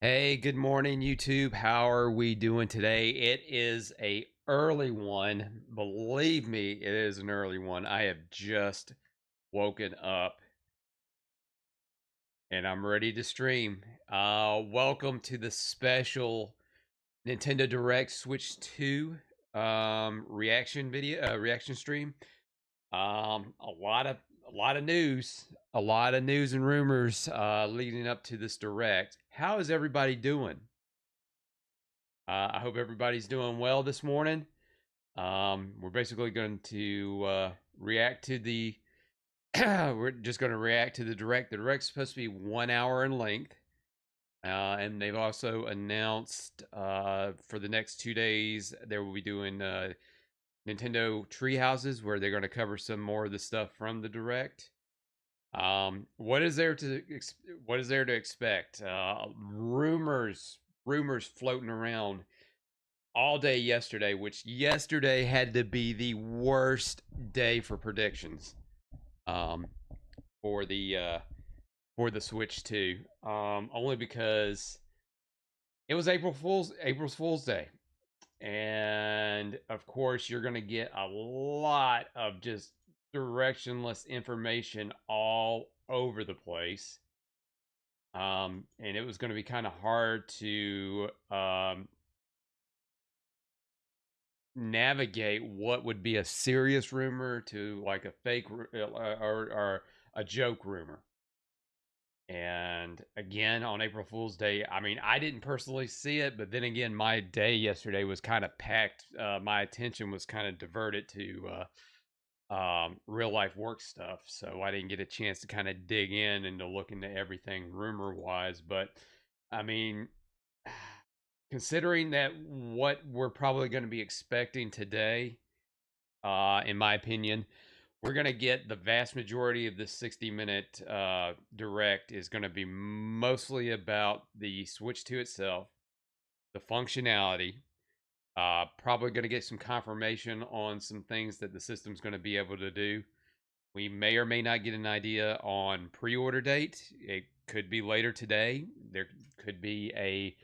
Hey, good morning, YouTube. How are we doing today? It is a early one. Believe me, it is an early one. I have just woken up and I'm ready to stream. Welcome to the special Nintendo Direct Switch 2 reaction stream. A lot of news, and rumors leading up to this direct. How is everybody doing? I hope everybody's doing well this morning. We're basically going to react to the. We're just going to react to the direct. The direct's supposed to be 1 hour in length, and they've also announced for the next 2 days they will be doing Nintendo Tree Houses, where they're going to cover some more of the stuff from the direct. What is there to expect? Rumors floating around all day yesterday, which yesterday had to be the worst day for predictions um, for the Switch 2. Only because it was April's Fool's Day. And of course, you're going to get a lot of just directionless information all over the place. And it was going to be kind of hard to navigate what would be a serious rumor to like a fake or a joke rumor. And again, on April Fool's Day, I mean, I didn't personally see it, but then again, my day yesterday was kind of packed. My attention was kind of diverted to real life work stuff, so I didn't get a chance to kind of dig in and to look into everything rumor wise. But I mean, considering that what we're probably going to be expecting today, in my opinion, we're going to get the vast majority of this 60-minute direct is going to be mostly about the Switch 2 itself, the functionality. Probably going to get some confirmation on some things that the system's going to be able to do. We may or may not get an idea on pre-order date. It could be later today. There could be a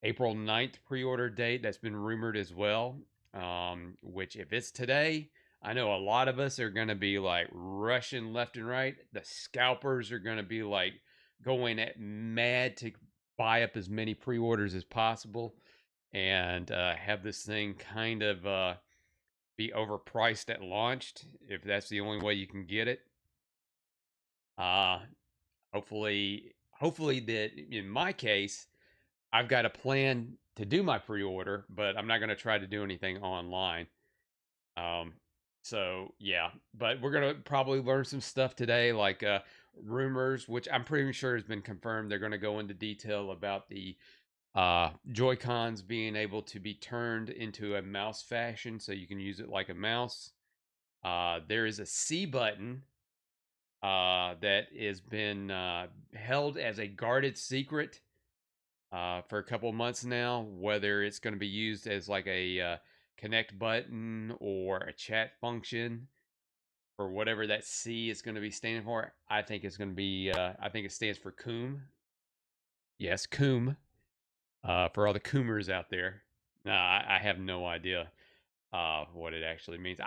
April 9th pre-order date that's been rumored as well. Which if it's today, I know a lot of us are going to be like rushing left and right. The scalpers are going to be like going at mad to buy up as many pre-orders as possible and have this thing kind of be overpriced at launch if that's the only way you can get it. Uh hopefully that in my case I've got a plan to do my pre-order, but I'm not going to try to do anything online. Um so yeah, but we're going to probably learn some stuff today like rumors which I'm pretty sure has been confirmed. They're going to go into detail about the Joy-Cons being able to be turned into a mouse fashion so you can use it like a mouse. There is a C button that has been held as a guarded secret for a couple months now. Whether it's going to be used as like a connect button or a chat function or whatever that C is going to be standing for, I think it's going to be. I think it stands for Coom. Yes, Coom. For all the Coomers out there, I have no idea what it actually means.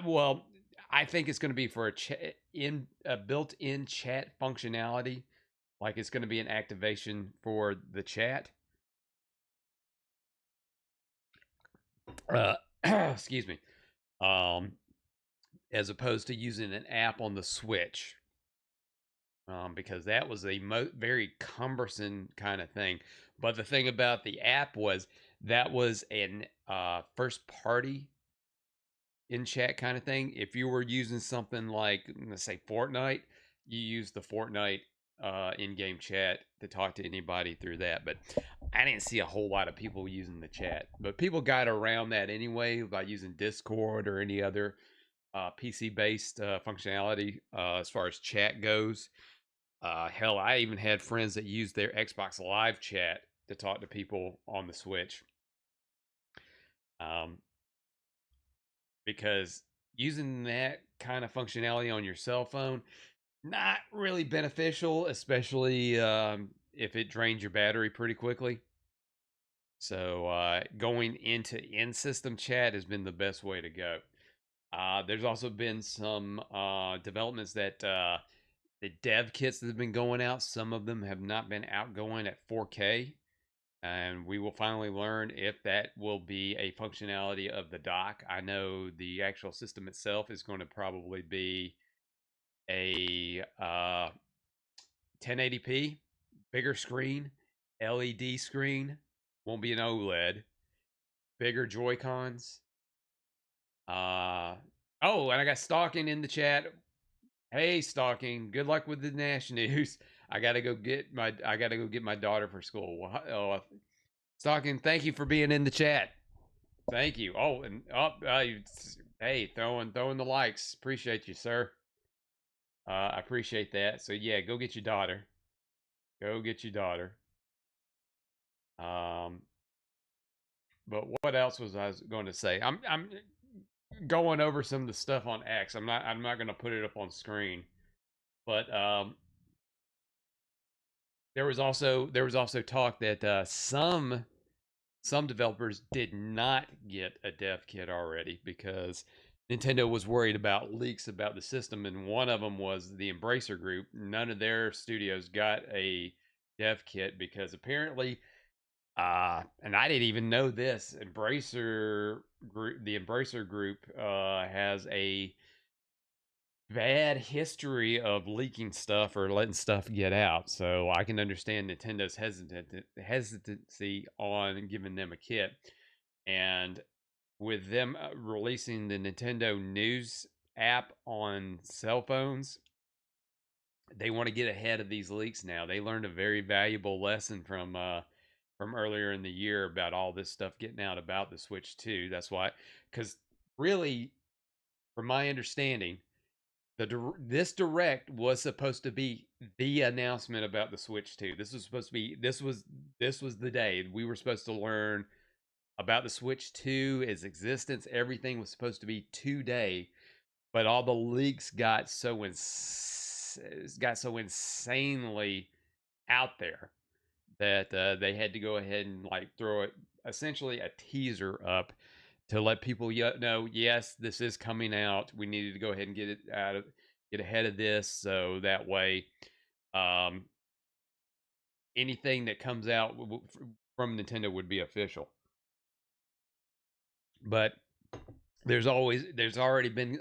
Well, I think it's going to be for a built-in chat functionality. Like it's going to be an activation for the chat. Uh, excuse me. Um, as opposed to using an app on the Switch, because that was a very cumbersome kind of thing. But the thing about the app was that was an first party in chat kind of thing. If you were using something like, let's say, Fortnite, you use the Fortnite in-game chat to talk to anybody through that. But I didn't see a whole lot of people using the chat. But people got around that anyway by using Discord or any other PC-based functionality as far as chat goes. Hell, I even had friends that used their Xbox Live chat to talk to people on the Switch. Um, because using that kind of functionality on your cell phone, Not really beneficial, especially if it drains your battery pretty quickly. So going into in-system chat has been the best way to go. There's also been some developments that the dev kits that have been going out, some of them have not been outgoing at 4K. And we will finally learn if that will be a functionality of the dock. I know the actual system itself is going to probably be a 1080p, bigger screen, LED screen, won't be an OLED, bigger Joy Cons. Oh, and I got Stalking in the chat. Hey, Stalking, good luck with the Nash news. I gotta go get my daughter for school. Stalking, thank you for being in the chat. Thank you. Oh, and hey, throwing the likes. Appreciate you, sir. I appreciate that. So yeah, go get your daughter. Go get your daughter. Um, but what else was I going to say? I'm going over some of the stuff on X. I'm not going to put it up on screen. But there was also talk that some developers did not get a dev kit already because Nintendo was worried about leaks about the system, and one of them was the Embracer Group. None of their studios got a dev kit because apparently, and I didn't even know this, the Embracer Group has a bad history of leaking stuff or letting stuff get out. So I can understand Nintendo's hesitancy on giving them a kit. And with them releasing the Nintendo News app on cell phones, they want to get ahead of these leaks now. They learned a very valuable lesson from earlier in the year about all this stuff getting out about the Switch 2. That's why, because really, from my understanding, this direct was supposed to be the announcement about the Switch 2. This was supposed to be this was the day we were supposed to learn about the Switch 2, its existence. Everything was supposed to be today, but all the leaks got so insanely out there that they had to go ahead and like throw it essentially a teaser up to let people know, yes, this is coming out. We needed to go ahead and get ahead of this, so that way, um, anything that comes out from Nintendo would be official. But there's already been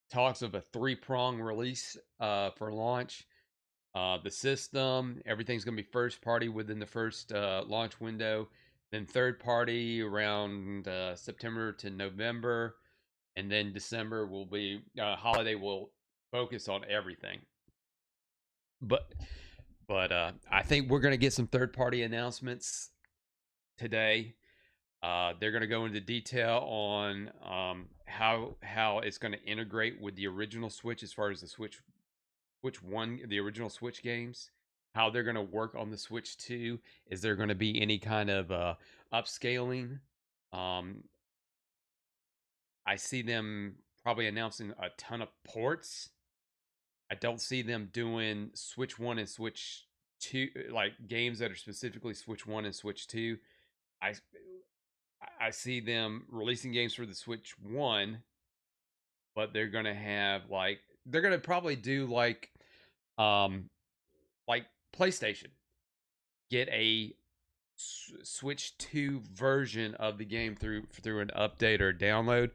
talks of a 3-prong release for launch. The system, everything's going to be first party within the first launch window, then third party around September to November, and then December will be holiday will focus on everything. But I think we're going to get some third party announcements today. They're going to go into detail on how it's going to integrate with the original Switch as far as the Switch 1, the original Switch games, how they're going to work on the Switch 2. Is there going to be any kind of upscaling? Um, I see them probably announcing a ton of ports. I don't see them doing Switch 1 and Switch 2, like games that are specifically Switch 1 and Switch 2. I I see them releasing games for the Switch 1, but they're going to have they're going to probably do um like PlayStation. Get a Switch 2 version of the game through an update or download.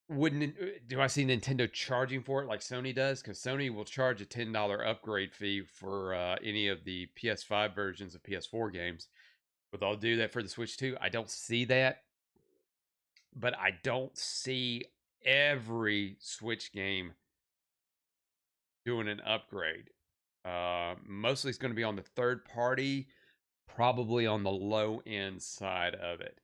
Wouldn't do I see Nintendo charging for it like Sony does? Because Sony will charge a $10 upgrade fee for any of the PS5 versions of PS4 games. But they'll do that for the Switch 2. I don't see that, but I don't see every Switch game doing an upgrade. Mostly it's going to be on the third party, probably on the low end side of it.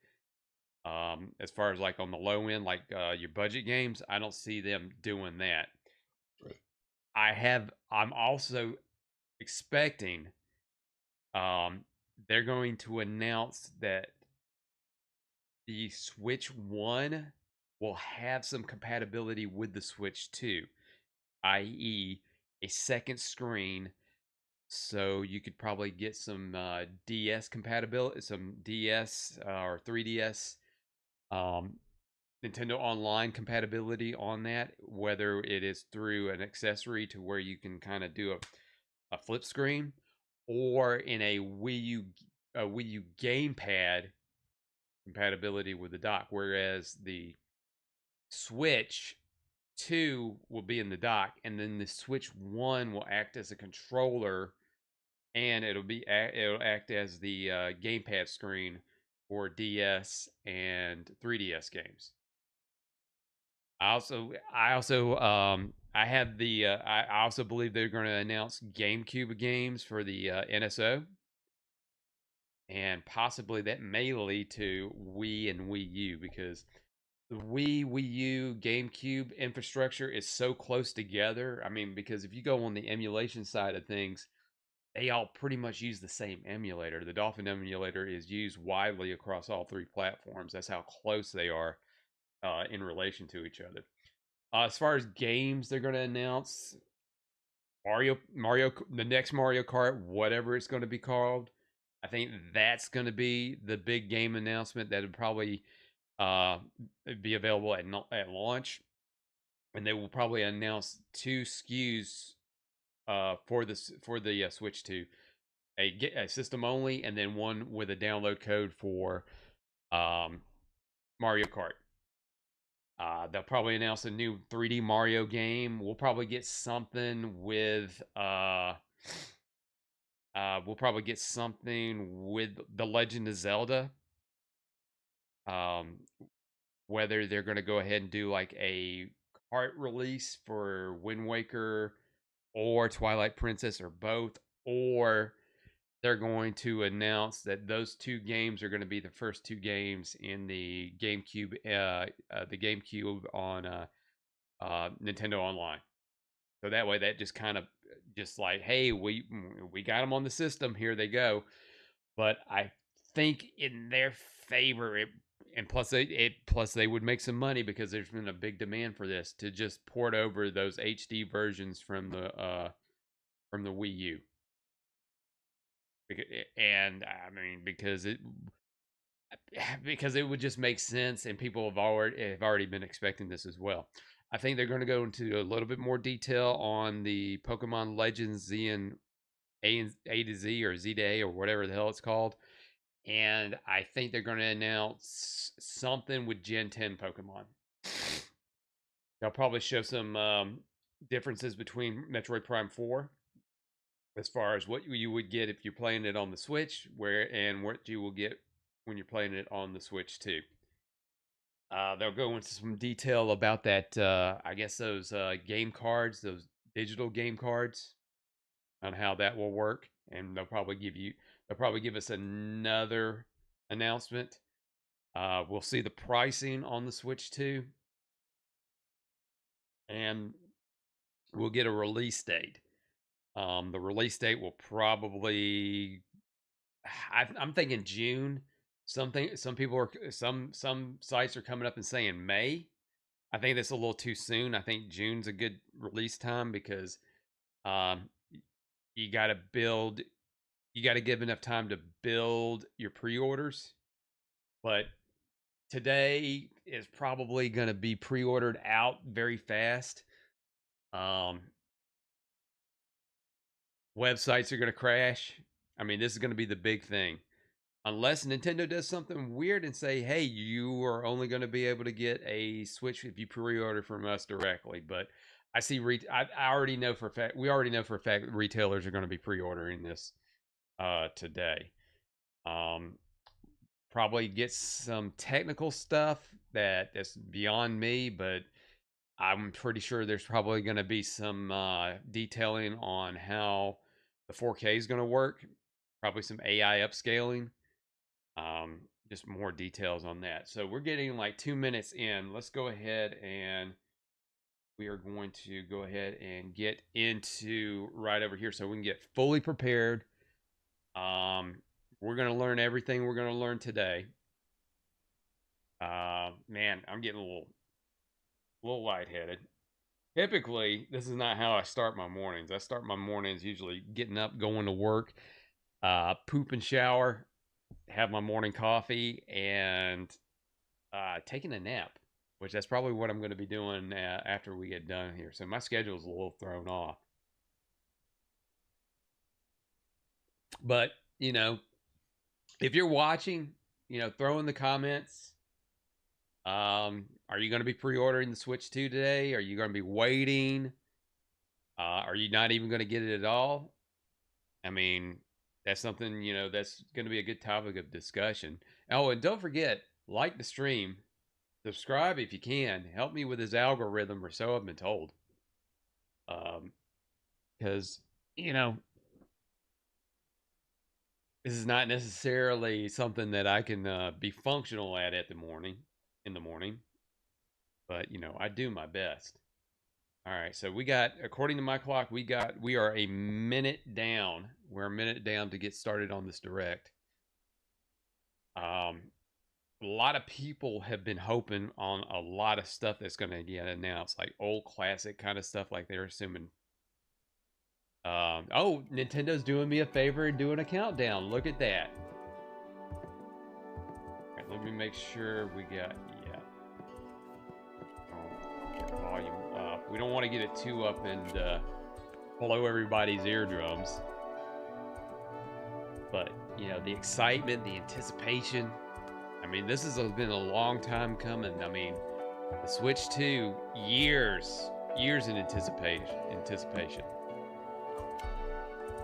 As far as like on the low end, like your budget games, I don't see them doing that. I'm also expecting they're going to announce that the Switch 1 will have some compatibility with the Switch 2. i.e., a second screen. So you could probably get some DS compatibility, some DS or 3DS um, Nintendo Online compatibility on that, whether it is through an accessory to where you can kind of do a flip screen, or in a Wii U gamepad compatibility with the dock, whereas the Switch 2 will be in the dock, and then the Switch 1 will act as a controller, and it'll act as the gamepad screen for DS and 3DS games. I have the I also believe they're going to announce GameCube games for the NSO, and possibly that may lead to Wii and Wii U, because the Wii U, GameCube infrastructure is so close together. I mean, because if you go on the emulation side of things, they all pretty much use the same emulator. The Dolphin emulator is used widely across all three platforms. That's how close they are in relation to each other. As far as games they're going to announce, the next Mario Kart, whatever it's going to be called, I think that's going to be the big game announcement that would probably uh, be available at launch, and they will probably announce two SKUs for the Switch 2, a system only, and then one with a download code for um, Mario Kart. They'll probably announce a new 3D Mario game. We'll probably get something with The Legend of Zelda. Um, whether they're going to go ahead and do like a cart release for Wind Waker or Twilight Princess, or both, or they're going to announce that those two games are going to be the first two games in the GameCube on Nintendo Online. So that way, that just kind of just like, hey, we got them on the system. Here they go. But I think in their favor, and plus they would make some money, because there's been a big demand for this, to just port over those HD versions from the Wii U. And I mean, because it would just make sense, and people have already been expecting this as well. I think they're going to go into a little bit more detail on the Pokemon Legends Z and A to Z, or Z to A, or whatever the hell it's called. And I think they're going to announce something with Gen 10 Pokemon. They'll probably show some differences between Metroid Prime 4, as far as what you would get if you're playing it on the Switch, and what you will get when you're playing it on the Switch 2. They'll go into some detail about that. I guess those game cards, those digital game cards, on how that will work, and they'll probably give us another announcement. We'll see the pricing on the Switch 2, and we'll get a release date. The release date will probably, I'm thinking June. Some sites are coming up and saying May. I think that's a little too soon. I think June's a good release time, because um, you got to build, you got to give enough time to build your pre-orders. But today is probably going to be pre-ordered out very fast. Um, Websites are going to crash. I mean, this is going to be the big thing. Unless Nintendo does something weird and say, hey, you are only going to be able to get a Switch if you pre-order from us directly. But I already know for a fact, we already know for a fact that retailers are going to be pre-ordering this today. Um, Probably get some technical stuff that's beyond me, but I'm pretty sure there's probably going to be some detailing on how the 4K is going to work. Probably some AI upscaling. Just more details on that. So we're getting like 2 minutes in. Let's go ahead, and we are going to go ahead and get into right over here so we can get fully prepared. We're going to learn everything we're going to learn today. Man, I'm getting a little lightheaded. Typically, this is not how I start my mornings. I start my mornings usually getting up, going to work, poop and shower, have my morning coffee, and taking a nap, which that's probably what I'm going to be doing after we get done here. So my schedule is a little thrown off. But, you know, if you're watching, throw in the comments. Are you going to be pre-ordering the Switch 2 today? Are you going to be waiting? Are you not even going to get it at all? I mean, that's something, that's going to be a good topic of discussion. Oh, and don't forget, like the stream, subscribe if you can. Help me with this algorithm, or so I've been told. Because, you know, this is not necessarily something that I can be functional at in the morning. But, I do my best. All right, so we got, according to my clock, we are a minute down. We're a minute down to get started on this direct. A lot of people have been hoping on a lot of stuff that's going to get announced, like old classic kind of stuff, like they're assuming. Oh, Nintendo's doing me a favor and doing a countdown. Look at that. All right, let me make sure we got, volume up. We don't want to get it too up and blow everybody's eardrums. But, the excitement, the anticipation. I mean, this has been a long time coming. I mean, the Switch 2, years in anticipation.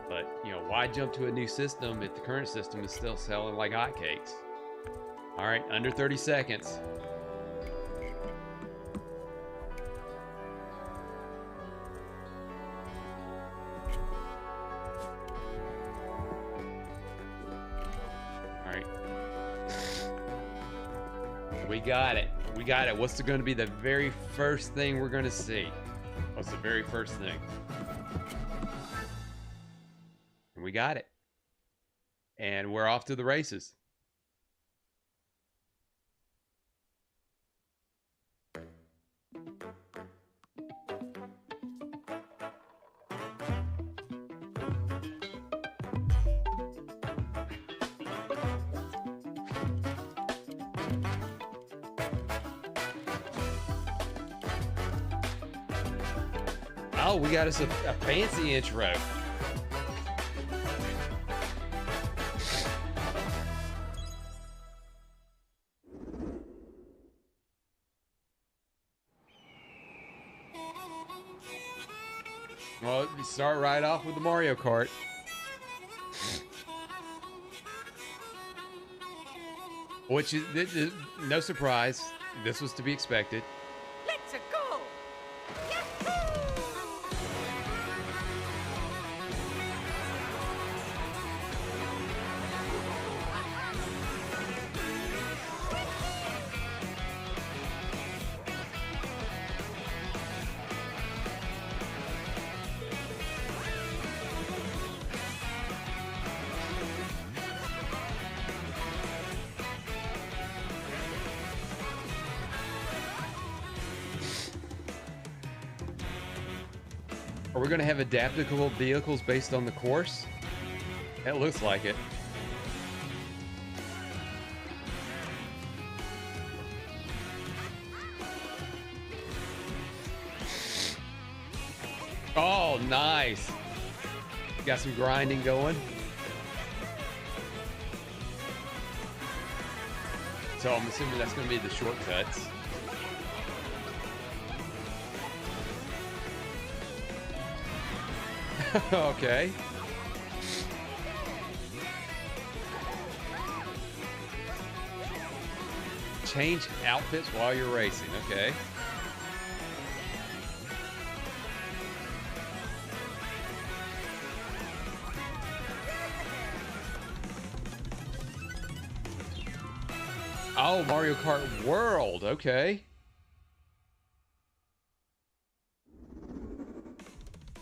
But, why jump to a new system if the current system is still selling like hotcakes? All right, under 30 seconds. We got it. What's going to be the very first thing we're going to see? What's the very first thing? And we got it. And we're off to the races. Oh, we got us a fancy intro. Well, we start right off with the Mario Kart. Which is no surprise. This was to be expected. Let's go! Are we going to have adaptable vehicles based on the course? It looks like it. Oh, nice. Got some grinding going. So I'm assuming that's going to be the shortcuts. Okay. Change outfits while you're racing. Okay. Oh, Mario Kart World. Okay.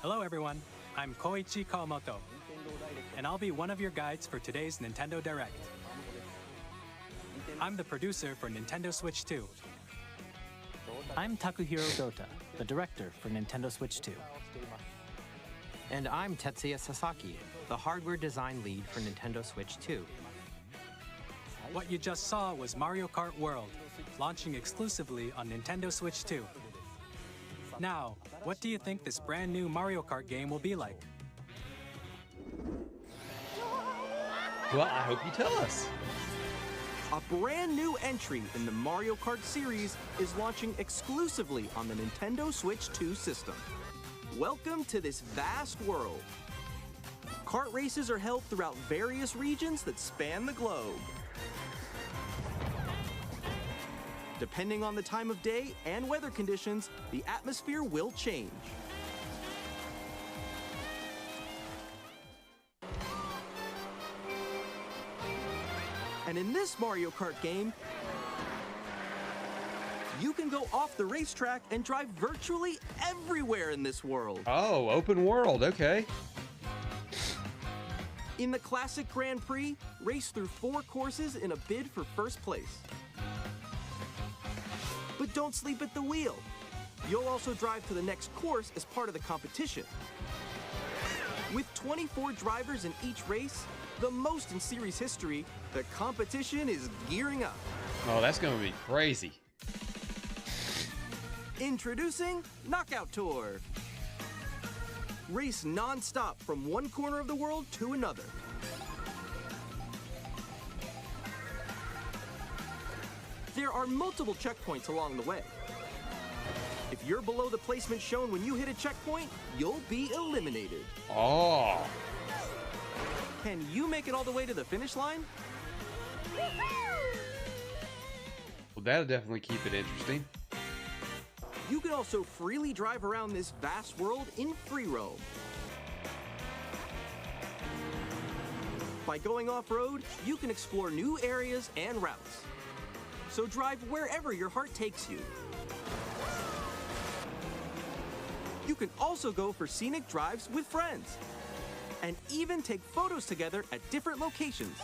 Hello, everyone. I'm Koichi Kawamoto, and I'll be one of your guides for today's Nintendo Direct. I'm the producer for Nintendo Switch 2. I'm Takuhiro Dota, the director for Nintendo Switch 2. And I'm Tetsuya Sasaki, the hardware design lead for Nintendo Switch 2. What you just saw was Mario Kart World, launching exclusively on Nintendo Switch 2. Now, what do you think this brand new Mario Kart game will be like? Well, I hope you tell us. A brand new entry in the Mario Kart series is launching exclusively on the Nintendo Switch 2 system. Welcome to this vast world. Kart races are held throughout various regions that span the globe. Depending on the time of day and weather conditions, the atmosphere will change. And in this Mario Kart game, you can go off the racetrack and drive virtually everywhere in this world. Oh, open world, okay. In the classic Grand Prix, race through 4 courses in a bid for first place. But don't sleep at the wheel. You'll also drive to the next course as part of the competition. With 24 drivers in each race, the most in series history, the competition is gearing up. Oh, that's gonna be crazy. Introducing Knockout Tour. Race non-stop from one corner of the world to another. There are multiple checkpoints along the way. If you're below the placement shown when you hit a checkpoint, you'll be eliminated. Oh. Can you make it all the way to the finish line? Well, that'll definitely keep it interesting. You can also freely drive around this vast world in free roam. By going off-road, you can explore new areas and routes. So drive wherever your heart takes you. You can also go for scenic drives with friends, and even take photos together at different locations.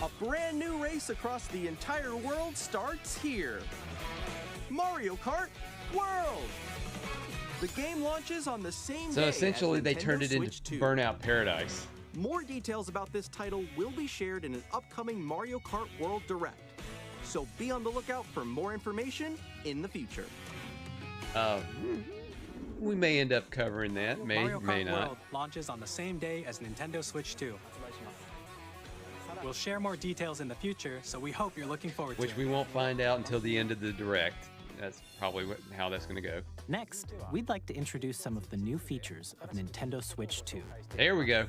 A brand new race across the entire world starts here. Mario Kart World! The game launches on the same day So essentially, as they Nintendo turned it into Switch 2. Burnout Paradise. More details about this title will be shared in an upcoming Mario Kart World Direct. So be on the lookout for more information in the future. We may end up covering that, Mario may Kart not. World launches on the same day as Nintendo Switch 2. We'll share more details in the future, so we hope you're looking forward to Which it. we won't find out until the end of the direct. That's probably how that's going to go. Next, we'd like to introduce some of the new features of Nintendo Switch 2. There we go.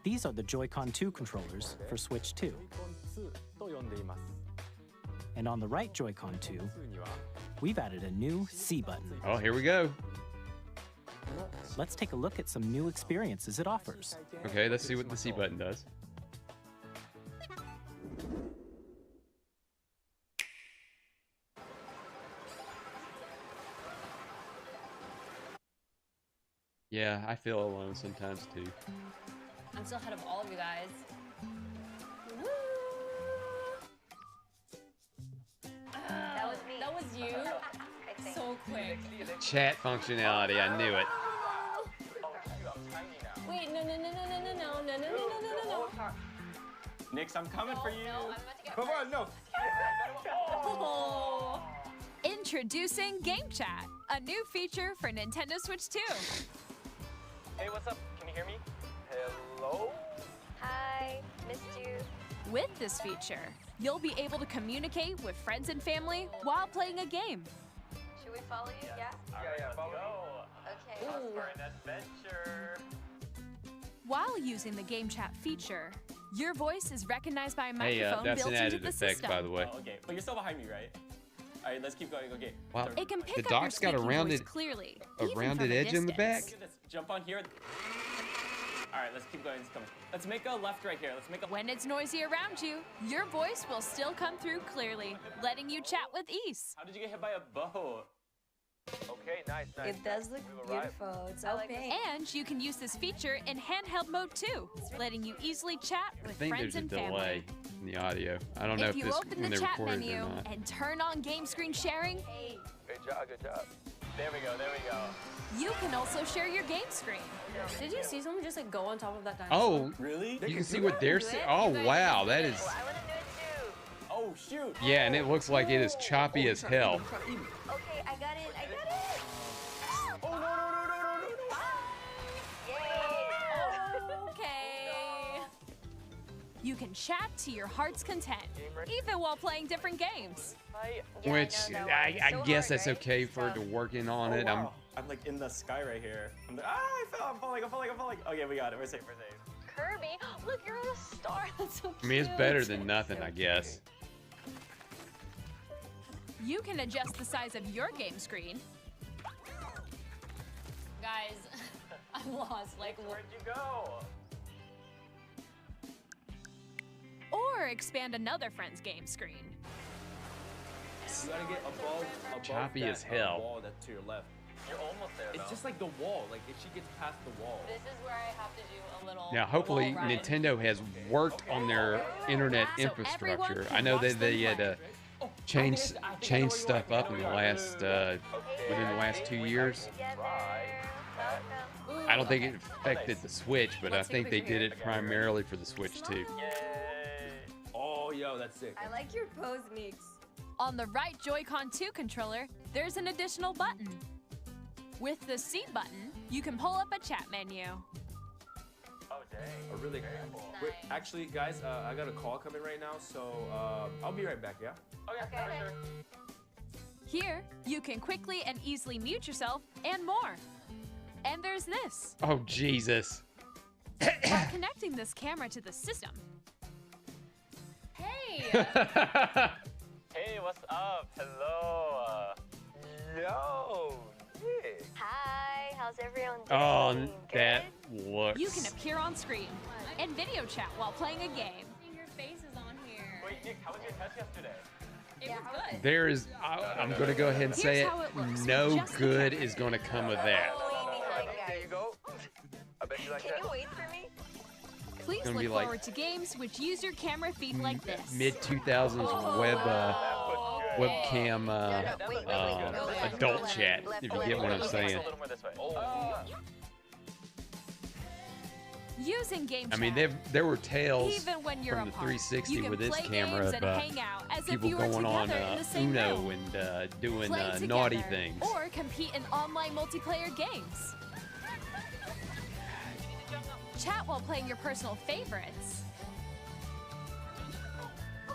These are the Joy-Con 2 controllers for Switch 2. And on the right Joy-Con 2, we've added a new C button. Oh, here we go. Let's take a look at some new experiences it offers. Okay, let's see what the C button does. Yeah, I feel alone sometimes too. I'm still ahead of all of you guys. Woo! That was me. That was you. I think. So quick. Chat functionality, I knew it. Wait, no. Nix, I'm coming for you. No, I'm about to get Come on, no. Oh. Introducing Game Chat, a new feature for Nintendo Switch 2. Hey, what's up? Can you hear me? Hello? Hi, missed you. With this feature, you'll be able to communicate with friends and family while playing a game. Should we follow you? Yeah? Yeah, follow me. Okay. Ooh. For an adventure. While using the Game Chat feature, your voice is recognized by a Hey, microphone that's built an into added the effect, system. by the way. Oh, okay, but you're still behind me, right? All right, let's keep going. Okay. Wow. It can pick The up your dock's got a squeaky rounded- voice clearly, a even rounded from a edge in the back? distance. Look at this. Jump on here. All right, let's keep going. Let's make a left right here. Let's make a. When it's noisy around you, your voice will still come through clearly, letting you chat with ease. How did you get hit by a boat? Okay, nice. It does look beautiful. It's so pink. And you can use this feature in handheld mode too, letting you easily chat I with think friends there's a and delay family. in the audio. I don't know If if you this open when the they chat recorded it menu or not. and turn on game screen sharing, Good job. There we go. you can also share your game screen. Did you see someone just like go on top of that dinosaur? Oh, Really? you can see what they're do saying. it? Oh, You guys wow, do that it. is. I want to do it too. Oh, shoot. Yeah, and it looks like it is choppy as hell. Okay, I got it. Oh, no. Yay! Okay. You can chat to your heart's content, even while playing different games. Yeah, Which I know that I, one. I So guess hard, that's right? okay for So- to working on Oh, it. wow. I'm like in the sky right here. I'm like, I fell. I'm falling. Okay, we got it. We're safe. Kirby, look, you're on a star. That's so cute. I mean, it's better than nothing, I guess. You can adjust the size of your game screen, Guys, I'm lost. Like, Where'd you go? or expand another friend's game screen. You gotta get above Choppy that, as hell. wall that's to your left. You're almost there, It's though. just like the wall. Like if she gets past the wall. this is where I have to do a little. Now, hopefully, wall ride. Nintendo has worked on their internet So everyone infrastructure. can I know watch that they them had to change stuff up in the last within the last 2 years. Welcome. I don't think it affected the Switch, but I think they did it primarily for the Switch too. Oh, yo, that's sick. I like your pose, Meeks. On the right Joy-Con 2 controller, there's an additional button. With the C button, you can pull up a chat menu. Oh, dang. Oh, really? Wait, actually, guys, I got a call coming right now, so I'll be right back. Yeah. Okay, for sure. Here, you can quickly and easily mute yourself and more. And there's this. Oh, Jesus. While connecting this camera to the system, Hey! Hey, what's up? Hello. Yo. Nick. Hi, how's everyone doing? Oh, that you can looks. appear on screen and video chat while playing a game. Your face is on here. Wait, Nick, how was your test yesterday? It was good. There is. I'm going to go ahead and say Here's it. how it looks with No just the good camera. is going to come of that. There you go. I bet you like Can that. you wait for me? Please gonna look be like- forward to games which use your camera feed like this. Mid 2000s web webcam Wait. adult chat. If you get what I'm saying. A little more this way. Using game I mean, chat, there were tales even when you're from the apart, 360 you can with this play camera games of and hang out as if people you were going on together in the same Uno room. and doing Play together, naughty things. or compete in online multiplayer games. Chat while playing your personal favorites.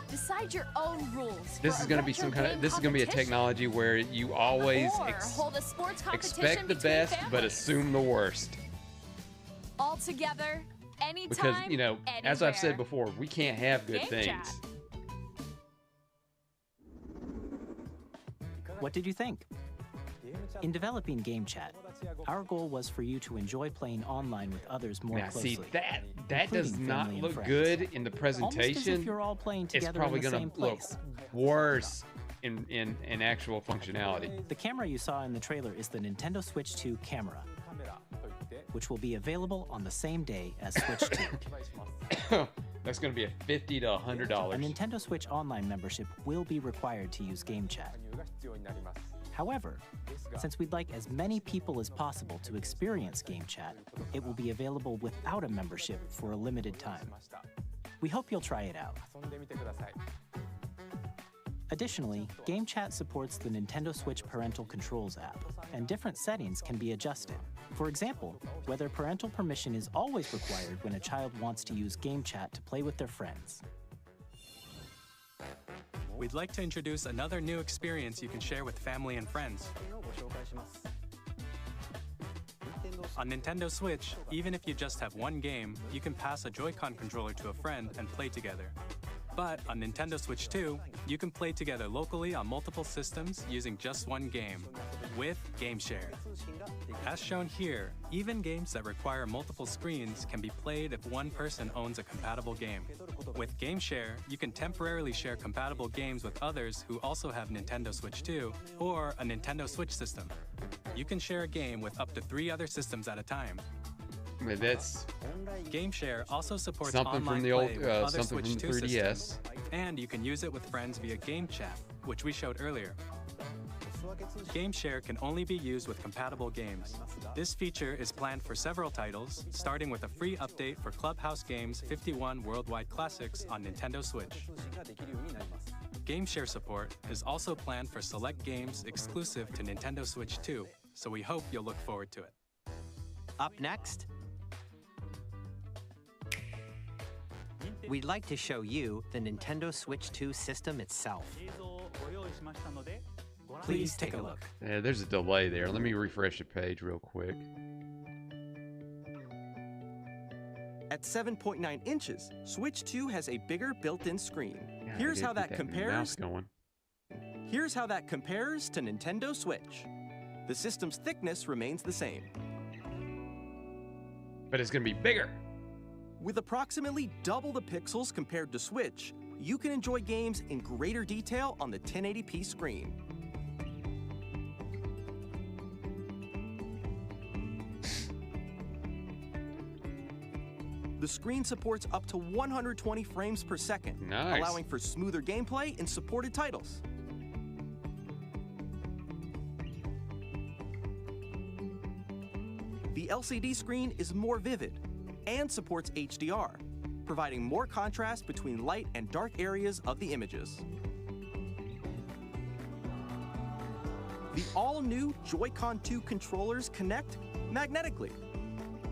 Decide your own rules. This for is a going to be retro some kind game of. This is going to be a competition. technology where you always Or hold a sports competition expect the between best, but families. assume the worst. All together, anytime, Because as I've said anywhere. before, we can't have good Game things. chat. What did you think? In developing Game Chat, our goal was for you to enjoy playing online with others more Now, closely. see that does including not family and look friends. good in the Almost as if presentation. you're all playing It's together probably in the going same to look place. worse in actual functionality. The camera you saw in the trailer is the Nintendo Switch 2 camera, which will be available on the same day as Switch 2. That's going to be a $50 to A $100. Nintendo Switch Online membership will be required to use Game Chat. However, since we'd like as many people as possible to experience Game Chat, it will be available without a membership for a limited time. We hope you'll try it out. Additionally, Game Chat supports the Nintendo Switch Parental Controls app, and different settings can be adjusted. For example, whether parental permission is always required when a child wants to use Game Chat to play with their friends. We'd like to introduce another new experience you can share with family and friends. On Nintendo Switch, even if you just have one game, you can pass a Joy-Con controller to a friend and play together. But on Nintendo Switch 2, you can play together locally on multiple systems using just one game, with GameShare. As shown here, even games that require multiple screens can be played if one person owns a compatible game. With GameShare, you can temporarily share compatible games with others who also have Nintendo Switch 2 or a Nintendo Switch system. You can share a game with up to 3 other systems at a time. I mean, that's GameShare also supports something online from the old, play with other something Switch from the 2 3DS. systems, and you can use it with friends via Game Chat, which we showed earlier. GameShare can only be used with compatible games. This feature is planned for several titles, starting with a free update for Clubhouse Games 51 Worldwide Classics on Nintendo Switch. GameShare support is also planned for select games exclusive to Nintendo Switch 2, so we hope you'll look forward to it. Up next, we'd like to show you the Nintendo Switch 2 system itself. Please take a look. Yeah, there's a delay there. Let me refresh the page real quick. At 7.9 inches, Switch 2 has a bigger built-in screen. God, Here's I how gotta that get mouse compares. going. Here's how that compares to Nintendo Switch. The system's thickness remains the same. But it's gonna be bigger. With approximately double the pixels compared to Switch, you can enjoy games in greater detail on the 1080p screen. The screen supports up to 120 frames per second, Nice. allowing for smoother gameplay in supported titles. The LCD screen is more vivid and supports HDR, providing more contrast between light and dark areas of the images. The all-new Joy-Con 2 controllers connect magnetically.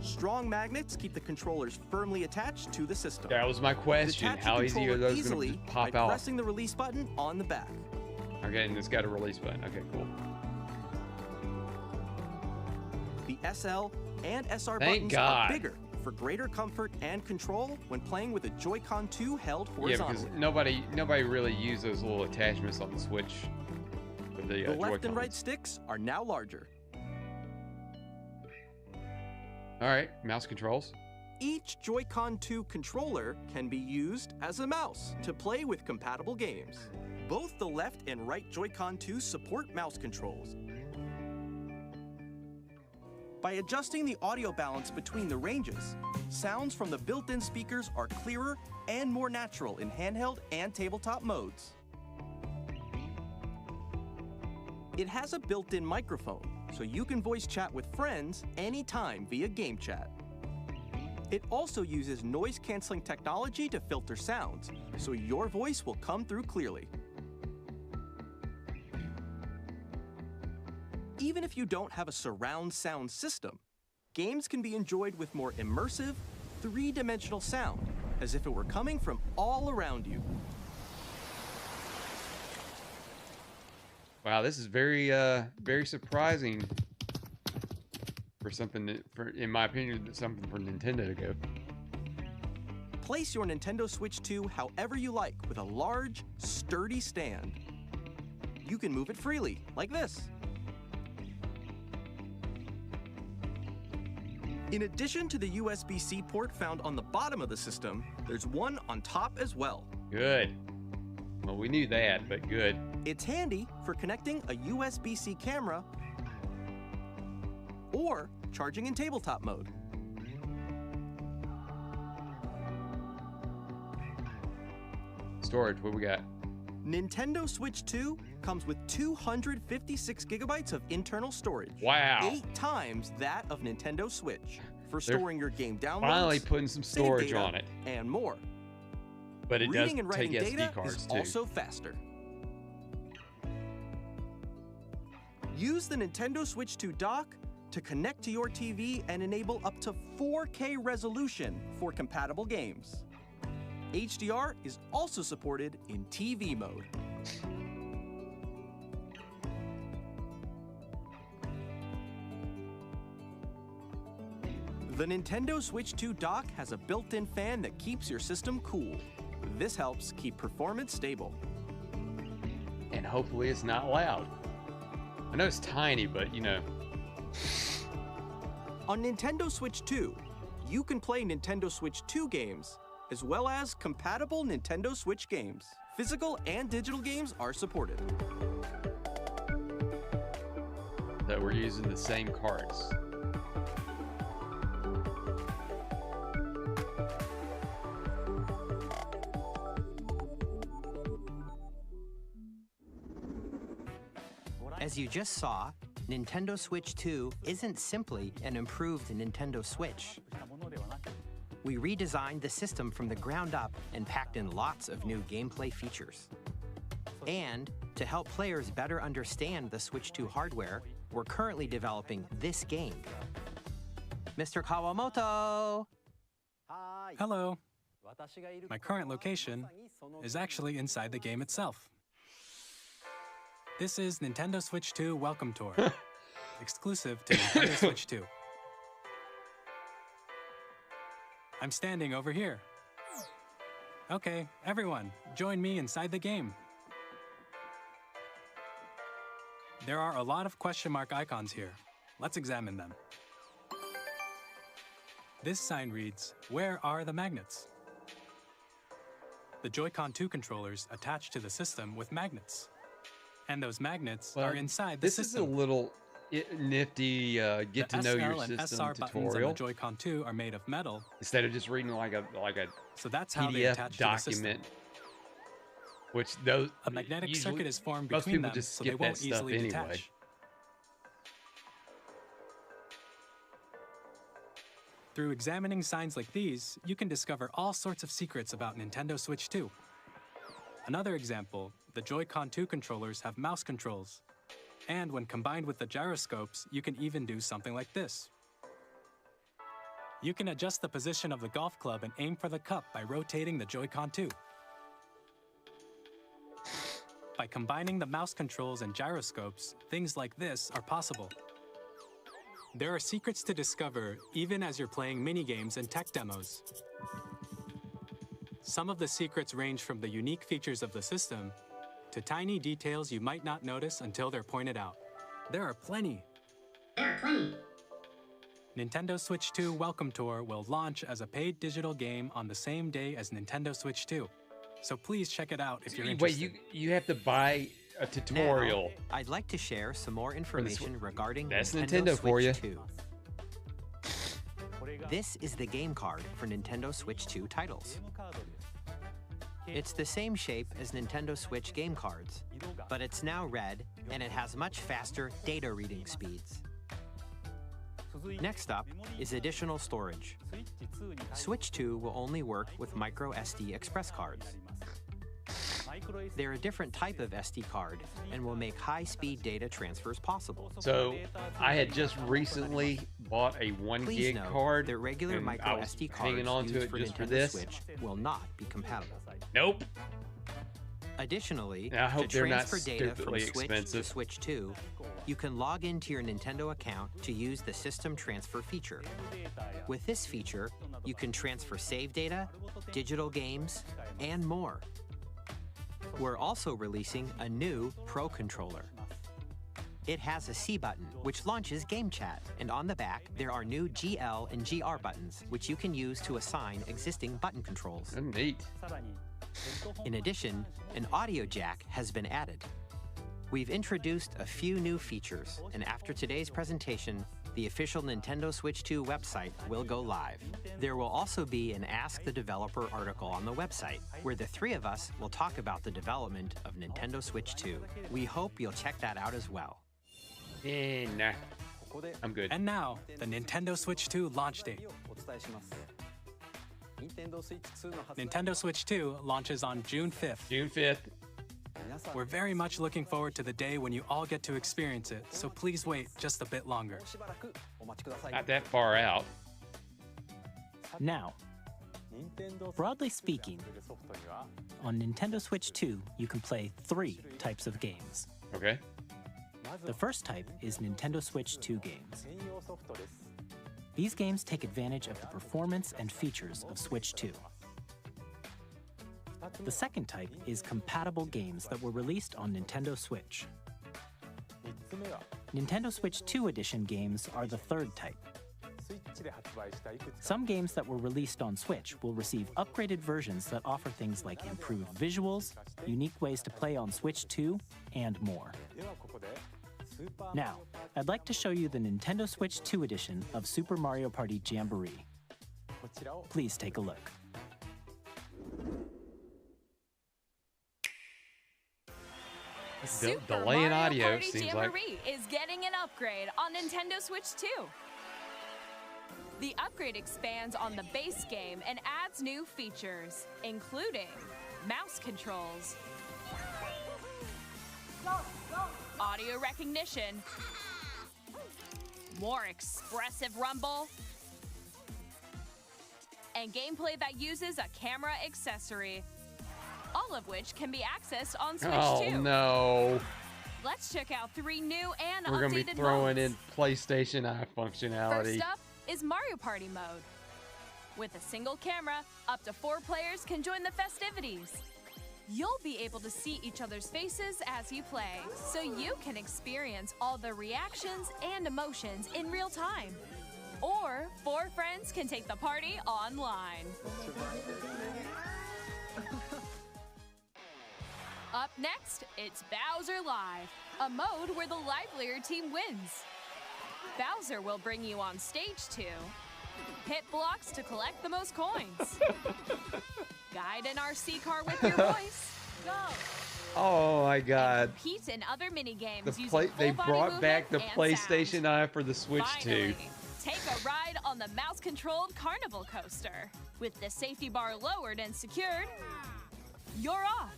Strong magnets keep the controllers firmly attached to the system. That was my question. Detach How the easy are controller those gonna easily just pop by out? pressing the release button on the back. Okay, and it's got a release button. Okay, cool. The SL and SR Thank buttons God. are bigger for greater comfort and control when playing with a Joy-Con 2 held Yeah, horizontally. because nobody really used those little attachments on the Switch with the The left and Joy-Cons. right sticks are now larger. All right, mouse controls. Each Joy-Con 2 controller can be used as a mouse to play with compatible games. Both the left and right Joy-Con 2 support mouse controls. By adjusting the audio balance between the ranges, sounds from the built-in speakers are clearer and more natural in handheld and tabletop modes. It has a built-in microphone, so you can voice chat with friends anytime via Game Chat. It also uses noise-canceling technology to filter sounds, so your voice will come through clearly. Even if you don't have a surround sound system, games can be enjoyed with more immersive, three-dimensional sound, as if it were coming from all around you. Wow, this is very, very surprising for something that, in my opinion, something for Nintendo to go. Place your Nintendo Switch 2 however you like with a large, sturdy stand. You can move it freely, like this. In addition to the USB-C port found on the bottom of the system, there's one on top as well. Good. Well, we knew that, but good. It's handy for connecting a USB-C camera or charging in tabletop mode. Storage, what we got? Nintendo Switch 2 comes with 256 gigabytes of internal storage. Wow. 8 times that of Nintendo Switch for They're storing your game downloads, Finally putting some save storage data, on it. and more. But it Reading and does take writing data SD cards is too. also faster. Use the Nintendo Switch 2 dock to connect to your TV and enable up to 4K resolution for compatible games. HDR is also supported in TV mode. The Nintendo Switch 2 dock has a built-in fan that keeps your system cool. This helps keep performance stable. And hopefully it's not loud. I know it's tiny, but you know. On Nintendo Switch 2, you can play Nintendo Switch 2 games, as well as compatible Nintendo Switch games. Physical and digital games are supported. That we're using the same cards. As you just saw, Nintendo Switch 2 isn't simply an improved Nintendo Switch. We redesigned the system from the ground up and packed in lots of new gameplay features. And to help players better understand the Switch 2 hardware, we're currently developing this game. Mr. Kawamoto! Hello. My current location is actually inside the game itself. This is Nintendo Switch 2 Welcome Tour, exclusive to Nintendo Switch 2. I'm standing over here. Okay, everyone, join me inside the game. There are a lot of question mark icons here. Let's examine them. This sign reads, "Where are the magnets?" The Joy-Con 2 controllers attach to the system with magnets. And those magnets are inside the system. This is a little nifty get to know your and system SR buttons on tutorial. the Joy-Con 2 are made of metal. Instead of just reading like a So that's how they PDF attach to the system. document, which those A magnetic usually, circuit is formed most between people them, just so they skip won't that stuff easily anyway. detach. Through examining signs like these, you can discover all sorts of secrets about Nintendo Switch 2. Another example, the Joy-Con 2 controllers have mouse controls. And when combined with the gyroscopes, you can even do something like this. You can adjust the position of the golf club and aim for the cup by rotating the Joy-Con 2. By combining the mouse controls and gyroscopes, things like this are possible. There are secrets to discover even as you're playing minigames and tech demos. Some of the secrets range from the unique features of the system to tiny details you might not notice until they're pointed out. There are plenty. Nintendo Switch 2 Welcome Tour will launch as a paid digital game on the same day as Nintendo Switch 2. So please check it out if you're interested. Wait, you have to buy a tutorial. Now, I'd like to share some more information regarding That's Nintendo Nintendo for Switch you. 2. This is the game card for Nintendo Switch 2 titles. It's the same shape as Nintendo Switch game cards, but it's now red and it has much faster data reading speeds. Next up is additional storage. Switch 2 will only work with micro SD express cards. They're a different type of SD card and will make high-speed data transfers possible. So I had just recently bought a 1 Please gig note card. that regular and micro I was SD hanging cards on to used it for just Nintendo for this. Switch will not be compatible. Nope. Additionally, And I hope to they're not transfer data from stupidly Switch expensive. to Switch 2, you can log into your Nintendo account to use the System Transfer feature. With this feature, you can transfer save data, digital games, and more. We're also releasing a new Pro Controller. It has a C button, which launches Game Chat, and on the back, there are new GL and GR buttons, which you can use to assign existing button controls. Oh, neat. In addition, an audio jack has been added. We've introduced a few new features, and after today's presentation, the official Nintendo Switch 2 website will go live. There will also be an Ask the Developer article on the website, where the three of us will talk about the development of Nintendo Switch 2. We hope you'll check that out as well. Nah. I'm good. And now, the Nintendo Switch 2 launch date. Nintendo Switch 2 launches on June 5th. June 5th. We're very much looking forward to the day when you all get to experience it, so please wait just a bit longer. Not that far out. Now, broadly speaking, on Nintendo Switch 2, you can play 3 types of games. Okay. The first type is Nintendo Switch 2 games. These games take advantage of the performance and features of Switch 2. The second type is compatible games that were released on Nintendo Switch. Nintendo Switch 2 Edition games are the third type. Some games that were released on Switch will receive upgraded versions that offer things like improved visuals, unique ways to play on Switch 2, and more. Now, I'd like to show you the Nintendo Switch 2 edition of Super Mario Party Jamboree. Please take a look. Super delay in Mario audio Party seems like- Jamboree is getting an upgrade on Nintendo Switch 2. The upgrade expands on the base game and adds new features, including mouse controls, audio recognition, more expressive rumble, and gameplay that uses a camera accessory, all of which can be accessed on Switch 2. Oh no. Let's check out 3 new and We're going to updated be throwing modes. in PlayStation Eye functionality. First up is Mario Party mode. With a single camera, up to 4 players can join the festivities. You'll be able to see each other's faces as you play, so you can experience all the reactions and emotions in real time. Or 4 friends can take the party online. Up next, it's Bowser Live, a mode where the livelier team wins. Bowser will bring you on stage to hit blocks to collect the most coins, guide an RC car with your voice, go, Oh my god. compete in other mini-games The using play they full-body brought back the movement and PlayStation sound. Eye for the Switch 2. Finally, take a ride on the mouse-controlled Carnival Coaster. With the safety bar lowered and secured, you're off.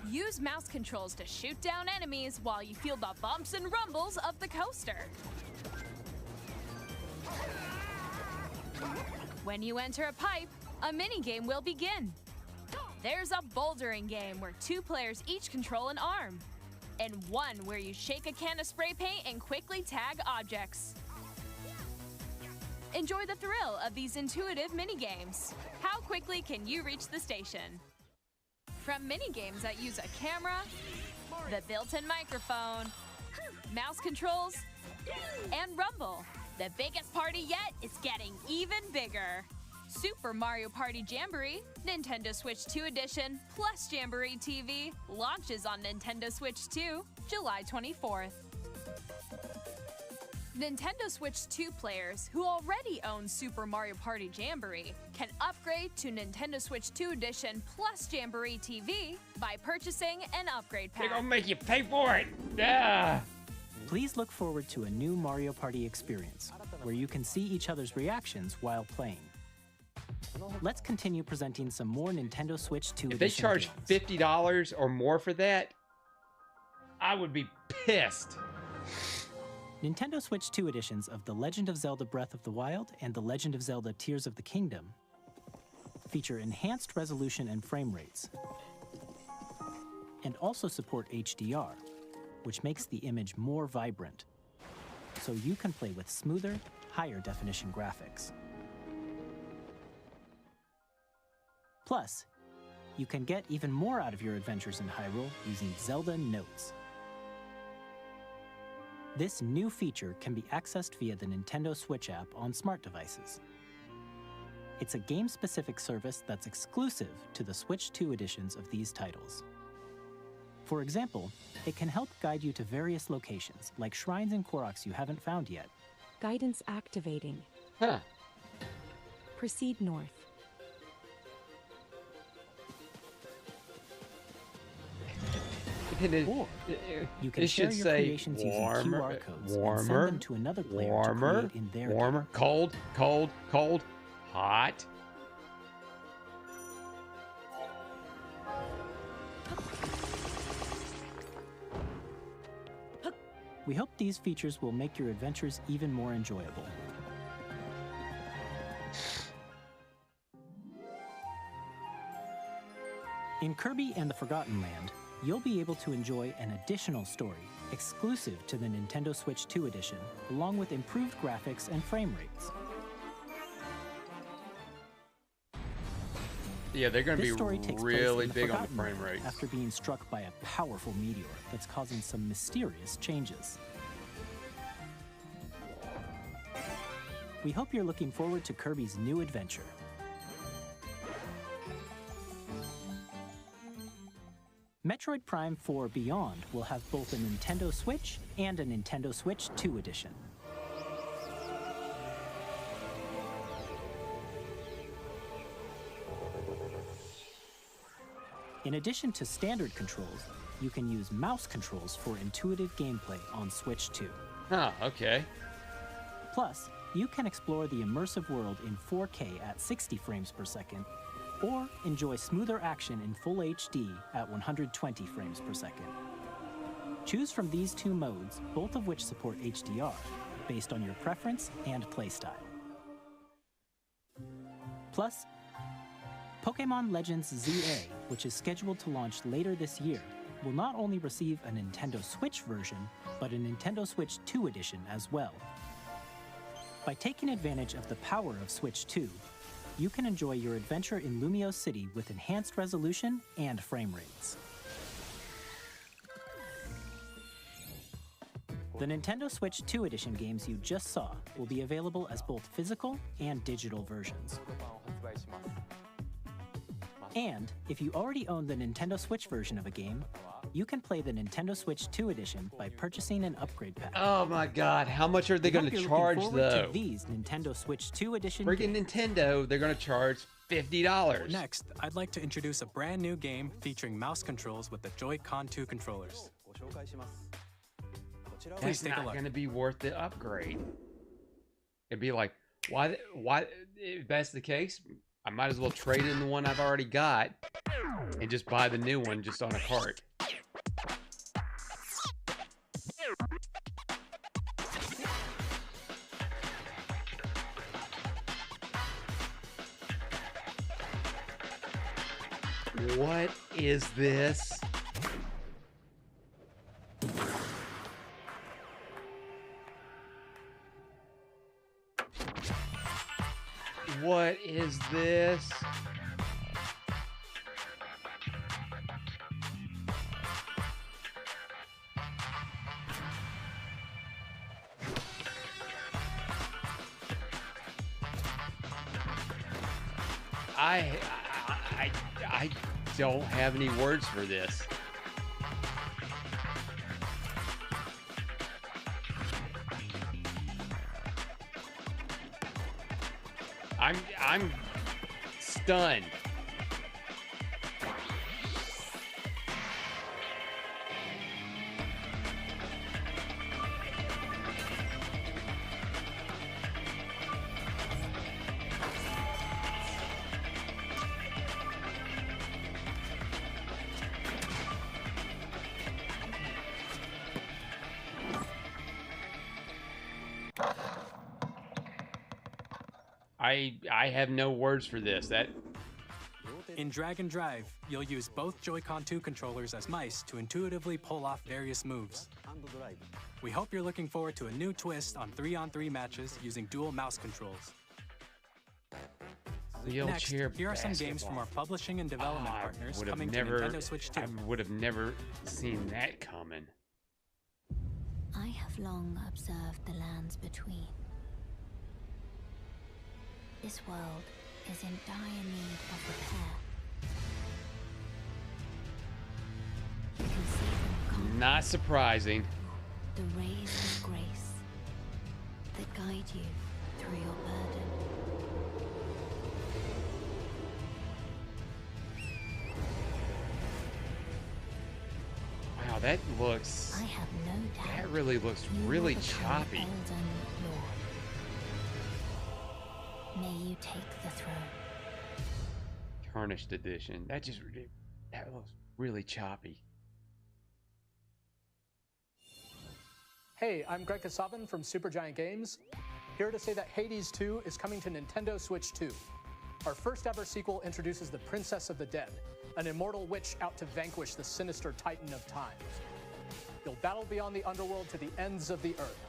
Use mouse controls to shoot down enemies while you feel the bumps and rumbles of the coaster. When you enter a pipe, a minigame will begin. There's a bouldering game where 2 players each control an arm, and one where you shake a can of spray paint and quickly tag objects. Enjoy the thrill of these intuitive minigames. How quickly can you reach the station? From minigames that use a camera, the built-in microphone, mouse controls, and rumble, the biggest party yet is getting even bigger. Super Mario Party Jamboree, Nintendo Switch 2 Edition, plus Jamboree TV launches on Nintendo Switch 2, July 24th. Nintendo Switch 2 players who already own Super Mario Party Jamboree can upgrade to Nintendo Switch 2 Edition plus Jamboree TV by purchasing an upgrade They're pack. gonna make you pay for it. Yeah. Please look forward to a new Mario Party experience, where you can see each other's reactions while playing. Let's continue presenting some more Nintendo Switch 2 If they Edition charge games. $50 or more for that, I would be pissed. Nintendo Switch 2 editions of The Legend of Zelda Breath of the Wild and The Legend of Zelda Tears of the Kingdom feature enhanced resolution and frame rates, and also support HDR, which makes the image more vibrant, so you can play with smoother, higher definition graphics. Plus, you can get even more out of your adventures in Hyrule using Zelda Notes. This new feature can be accessed via the Nintendo Switch app on smart devices. It's a game-specific service that's exclusive to the Switch 2 editions of these titles. For example, it can help guide you to various locations, like shrines and Koroks you haven't found yet. Guidance activating. Huh. Proceed north. Or you can It share should your say creations using warmer, QR codes and send warmer, them to another player warmer, to create in their warmer, game. cold, cold, cold, hot. We hope these features will make your adventures even more enjoyable. In Kirby and the Forgotten Land, you'll be able to enjoy an additional story exclusive to the Nintendo Switch 2 edition, along with improved graphics and frame rates. Yeah, they're going to This be story takes really place in the big on the Forgotten frame Realm rates. after being struck by a powerful meteor that's causing some mysterious changes. We hope you're looking forward to Kirby's new adventure. Metroid Prime 4 Beyond will have both a Nintendo Switch and a Nintendo Switch 2 edition. In addition to standard controls, you can use mouse controls for intuitive gameplay on Switch 2. Huh, okay. Plus, you can explore the immersive world in 4K at 60 frames per second, or enjoy smoother action in Full HD at 120 frames per second. Choose from these two modes, both of which support HDR, based on your preference and playstyle. Plus, Pokémon Legends ZA, which is scheduled to launch later this year, will not only receive a Nintendo Switch version, but a Nintendo Switch 2 edition as well. By taking advantage of the power of Switch 2, you can enjoy your adventure in Lumio City with enhanced resolution and frame rates. The Nintendo Switch 2 edition games you just saw will be available as both physical and digital versions. And if you already own the Nintendo Switch version of a game, you can play the Nintendo Switch 2 edition by purchasing an upgrade pack. Oh my God, how much are they going to charge though? To these Nintendo Switch 2 edition Freaking Nintendo, they're going to charge $50. Next, I'd like to introduce a brand new game featuring mouse controls with the Joy-Con 2 controllers. Please That's take a not look. going to be worth the upgrade. It'd be like, why, if that's the case, I might as well trade in the one I've already got and just buy the new one just on a cart. What is this? What is this? I don't have any words for this. I'm stunned. I have no words for this. In Drag and Drive, you'll use both Joy-Con 2 controllers as mice to intuitively pull off various moves. We hope you're looking forward to a new twist on 3-on-3 matches using dual mouse controls. Next, here are some games from our publishing and development partners coming to Nintendo Switch 2. I would have never seen that coming. I have long observed the lands between. This world is in dire need of repair. You can see them come. Not surprising. The rays of grace that guide you through your burden. Wow, that looks... I have no doubt. That really looks really choppy. Elden Lord. May you take the throne. Tarnished edition. That looks really choppy. Hey, I'm Greg Kasavin from Supergiant Games, here to say that Hades 2 is coming to Nintendo Switch 2. Our first ever sequel introduces the Princess of the Dead, an immortal witch out to vanquish the sinister Titan of Time. You'll battle beyond the underworld to the ends of the earth,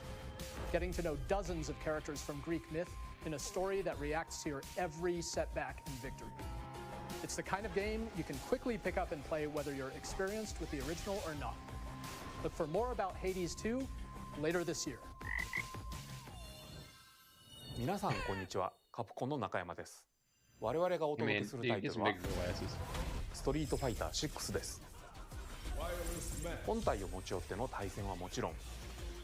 getting to know dozens of characters from Greek myth in a story that reacts to your every setback and victory. It's the kind of game you can quickly pick up and play whether you're experienced with the original or not. Look for more about Hades 2 later this year. 皆さんこんにちは。カプコンの中山です。我々がお届けするタイトルはストリートファイター6です。本体を持ち寄っての対戦はもちろん、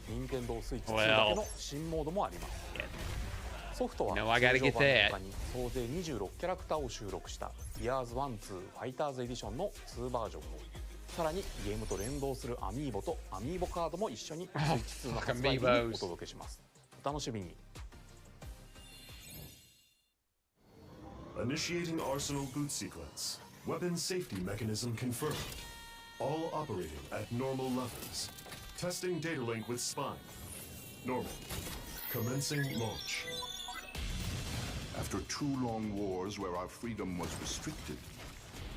任天堂スイッチ2だけの新モードもあります。ソフトは通常版の他に総勢26キャラクターを収録したギアーズ1、2ファイターズエディションの2バージョンを、さらにゲームと連動するアミーボとアミーボカードも一緒にスイッチ2の発売日にお届けします。お楽しみに。Initiating Arsenal boot sequence. Weapon safety mechanism confirmed. All operating at normal levels. Testing data link with spine. Normal. Commencing launch. After 2 long wars where our freedom was restricted,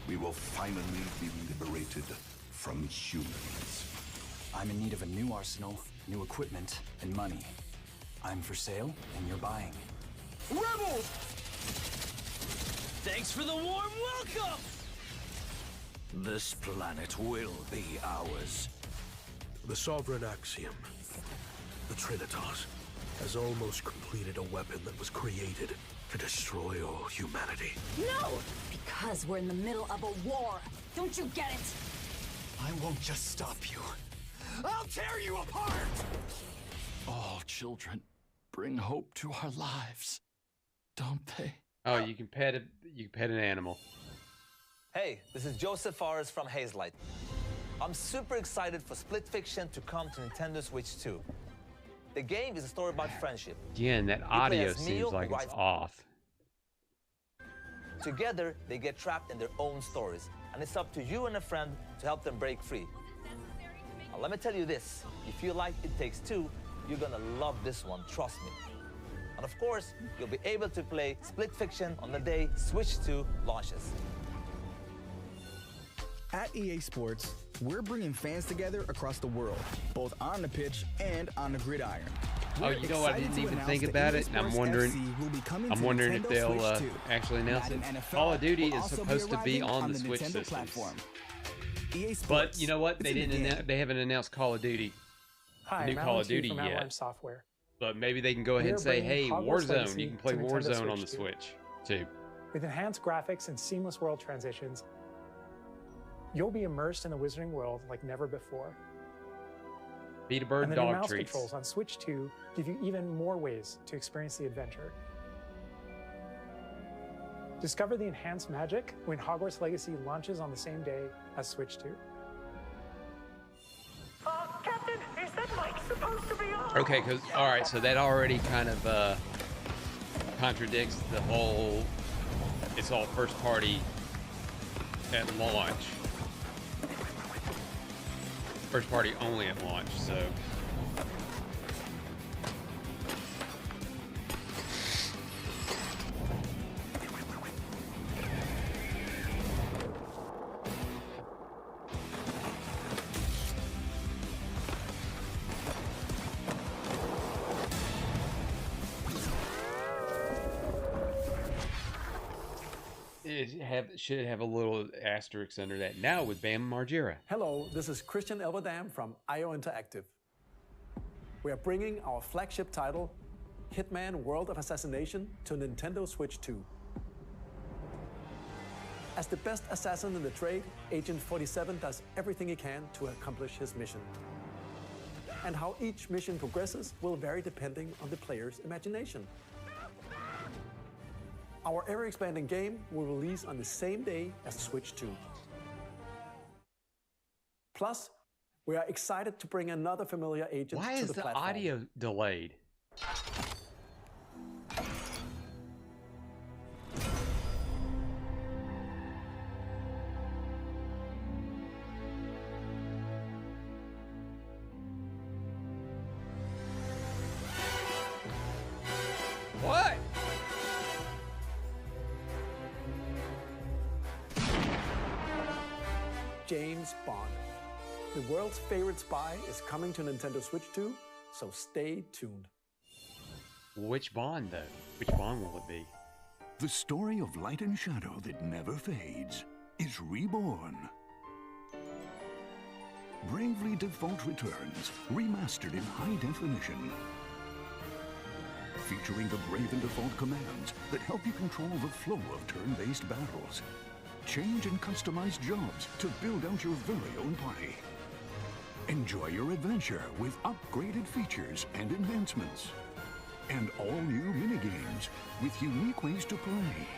we will finally be liberated from humans. I'm in need of a new arsenal, new equipment, and money. I'm for sale, and you're buying. Rebels! Thanks for the warm welcome! This planet will be ours. The Sovereign Axiom, the Trinitas, has almost completed a weapon that was created to destroy all humanity. No! Because we're in the middle of a war. Don't you get it? I won't just stop you. I'll tear you apart! All children bring hope to our lives, don't they? Oh, you can pet an animal. Hey, this is Joseph Fares from Hazelight. I'm super excited for Split Fiction to come to Nintendo Switch 2. The game is a story about friendship. Again, that audio seems like it's off. Together, they get trapped in their own stories, and it's up to you and a friend to help them break free. Now, let me tell you this, if you like It Takes Two, you're gonna love this one, trust me. And of course, you'll be able to play Split Fiction on the day Switch 2 launches. At EA Sports, we're bringing fans together across the world, both on the pitch and on the gridiron. Oh, you know what? I didn't even think about it, and I'm wondering if they'll actually announce it. Call of Duty is supposed to be on the Switch system. But you know what? They didn't. They haven't announced Call of Duty. Hi, New Call of Duty yet. Software. But maybe they can go ahead and say, "Hey, Warzone, you can play Warzone on the Switch too." With enhanced graphics and seamless world transitions, you'll be immersed in the Wizarding world like never before. Beat a bird, and the dog new mouse treats. controls on Switch 2 give you even more ways to experience the adventure. Discover the enhanced magic when Hogwarts Legacy launches on the same day as Switch 2. Captain, is that mic supposed to be on? Okay, because all right, so that already kind of contradicts the whole. It's all first party at launch. First party only at launch, so. Should have a little asterisk under that. Now with Bam Margera. Hello, this is Christian Elverdam from IO Interactive. We are bringing our flagship title, Hitman World of Assassination, to Nintendo Switch 2. As the best assassin in the trade, Agent 47 does everything he can to accomplish his mission. And how each mission progresses will vary depending on the player's imagination. Our ever-expanding game will release on the same day as Switch 2. Plus, we are excited to bring another familiar agent Why to is the the platform. audio delayed? What? James Bond. The world's favorite spy is coming to Nintendo Switch 2, so stay tuned. Which Bond, though? Which Bond will it be? The story of light and shadow that never fades is reborn. Bravely Default returns, remastered in high definition. Featuring the Brave and Default commands that help you control the flow of turn-based battles. Change and customize jobs to build out your very own party. Enjoy your adventure with upgraded features and advancements. And all new minigames with unique ways to play.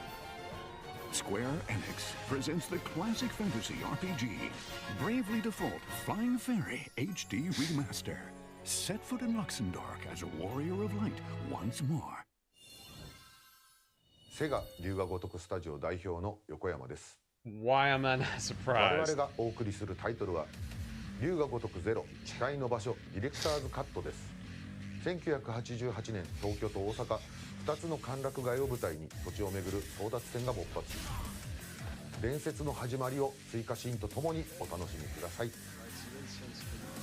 Square Enix presents the classic fantasy RPG, Bravely Default Flying Fairy HD Remaster. Set foot in Luxembourg as a warrior of light once more. セガ龍が如くスタジオ代表の横山です。Why am I not 我 surprised? 々がお送りするタイトルは龍が如くゼロ誓いの場所ディレクターズカットです。1988年東京と大阪2つの歓楽街を舞台に土地を巡る争奪戦が勃発。伝説の始まりを追加シーンとともにお楽しみください。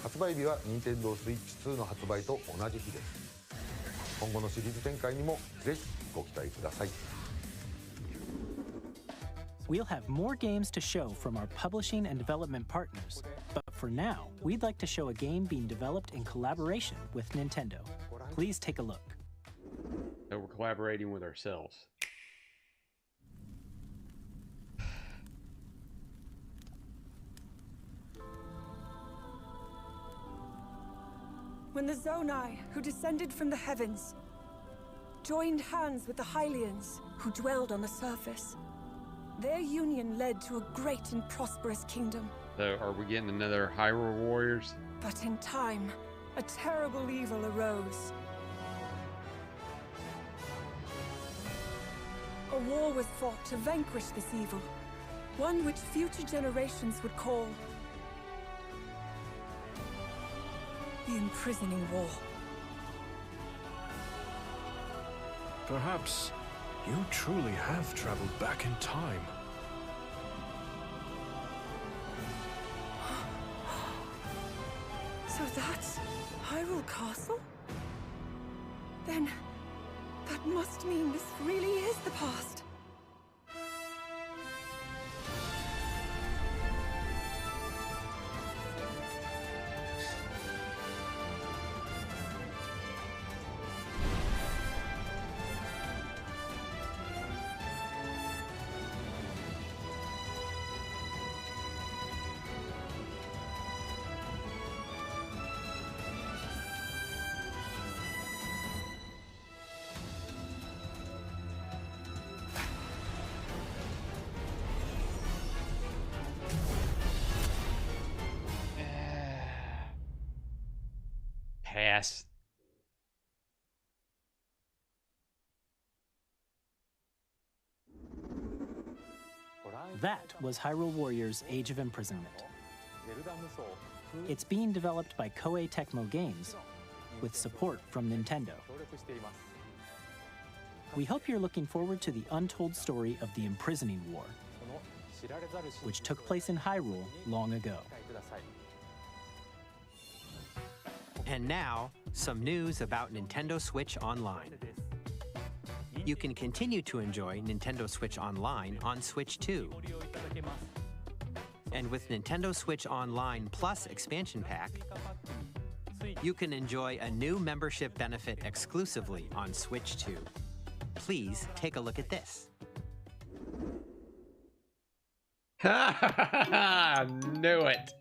発売日は Nintendo Switch 2の発売と同じ日です。今後のシリーズ展開にもぜひご期待ください。We'll have more games to show from our publishing and development partners, but for now, we'd like to show a game being developed in collaboration with Nintendo. Please take a look. So we're collaborating with ourselves. When the Zonai, who descended from the heavens, joined hands with the Hylians, who dwelled on the surface, their union led to a great and prosperous kingdom. So are we getting another Hyrule Warriors? But in time, a terrible evil arose. A war was fought to vanquish this evil, one which future generations would call the Imprisoning War. Perhaps you truly have traveled back in time. So that's Hyrule Castle? Then that must mean this really is the past. Pass. That was Hyrule Warriors Age of Imprisonment. It's being developed by Koei Tecmo Games with support from Nintendo. We hope you're looking forward to the untold story of the Imprisoning War, which took place in Hyrule long ago. And now, some news about Nintendo Switch Online. You can continue to enjoy Nintendo Switch Online on Switch 2. And with Nintendo Switch Online Plus Expansion Pack, you can enjoy a new membership benefit exclusively on Switch 2. Please take a look at this. Knew it.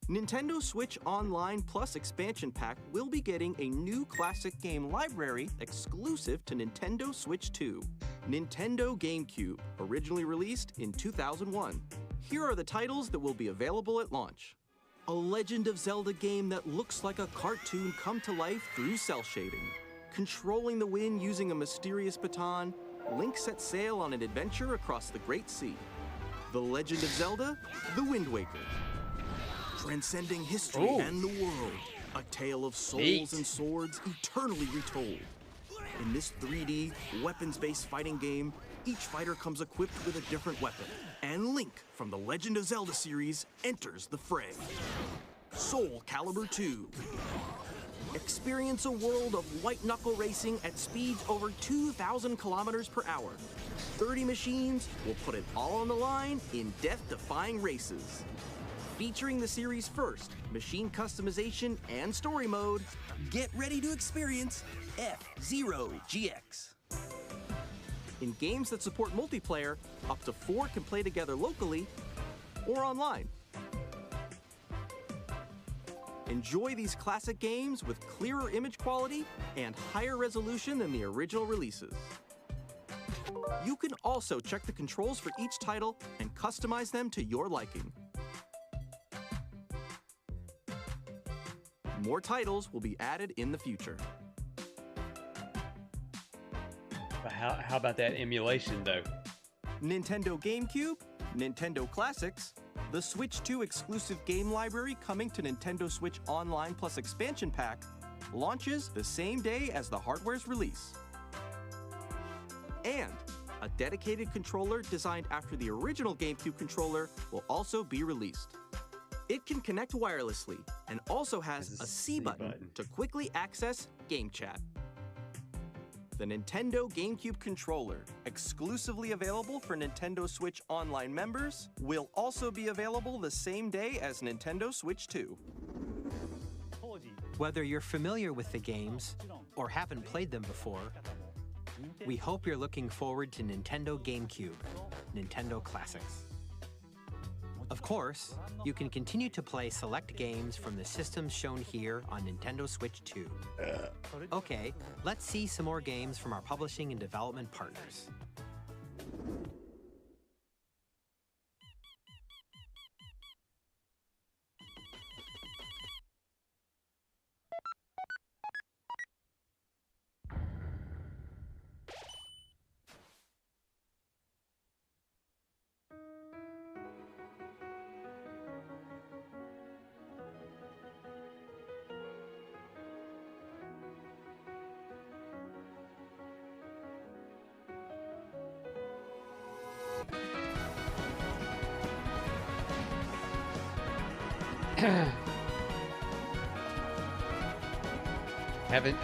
Nintendo Switch Online Plus Expansion Pack will be getting a new classic game library exclusive to Nintendo Switch 2. Nintendo GameCube, originally released in 2001. Here are the titles that will be available at launch. A Legend of Zelda game that looks like a cartoon come to life through cell shading. Controlling the wind using a mysterious baton, Link sets sail on an adventure across the Great Sea. The Legend of Zelda: The Wind Waker. Transcending history and the world, a tale of souls and swords eternally retold. In this 3D, weapons-based fighting game, each fighter comes equipped with a different weapon, and Link from the Legend of Zelda series enters the fray. Soul Calibur 2. Experience a world of white-knuckle racing at speeds over 2,000 kilometers per hour. 30 machines will put it all on the line in death-defying races. Featuring the series' first machine customization and story mode, get ready to experience F-Zero GX. In games that support multiplayer, up to 4 can play together locally or online. Enjoy these classic games with clearer image quality and higher resolution than the original releases. You can also check the controls for each title and customize them to your liking. More titles will be added in the future. But how about that emulation, though? Nintendo GameCube, Nintendo Classics, the Switch 2 exclusive game library coming to Nintendo Switch Online Plus Expansion Pack launches the same day as the hardware's release. And a dedicated controller designed after the original GameCube controller will also be released. It can connect wirelessly and also has a C button to quickly access Game Chat. The Nintendo GameCube controller, exclusively available for Nintendo Switch Online members, will also be available the same day as Nintendo Switch 2. Whether you're familiar with the games or haven't played them before, we hope you're looking forward to Nintendo GameCube, Nintendo Classics. Of course, you can continue to play select games from the systems shown here on Nintendo Switch 2. Okay, let's see some more games from our publishing and development partners.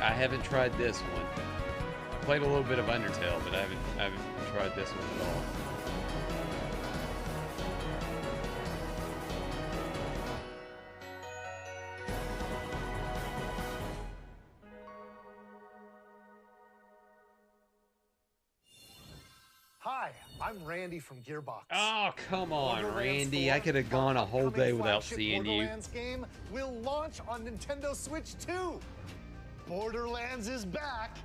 I haven't tried this one. I played a little bit of Undertale, but I haven't tried this one at all. Hi, I'm Randy from Gearbox. Oh, come on, Randy. I could have gone a whole day without seeing you. Borderlands game will launch on Nintendo Switch 2. Borderlands is back.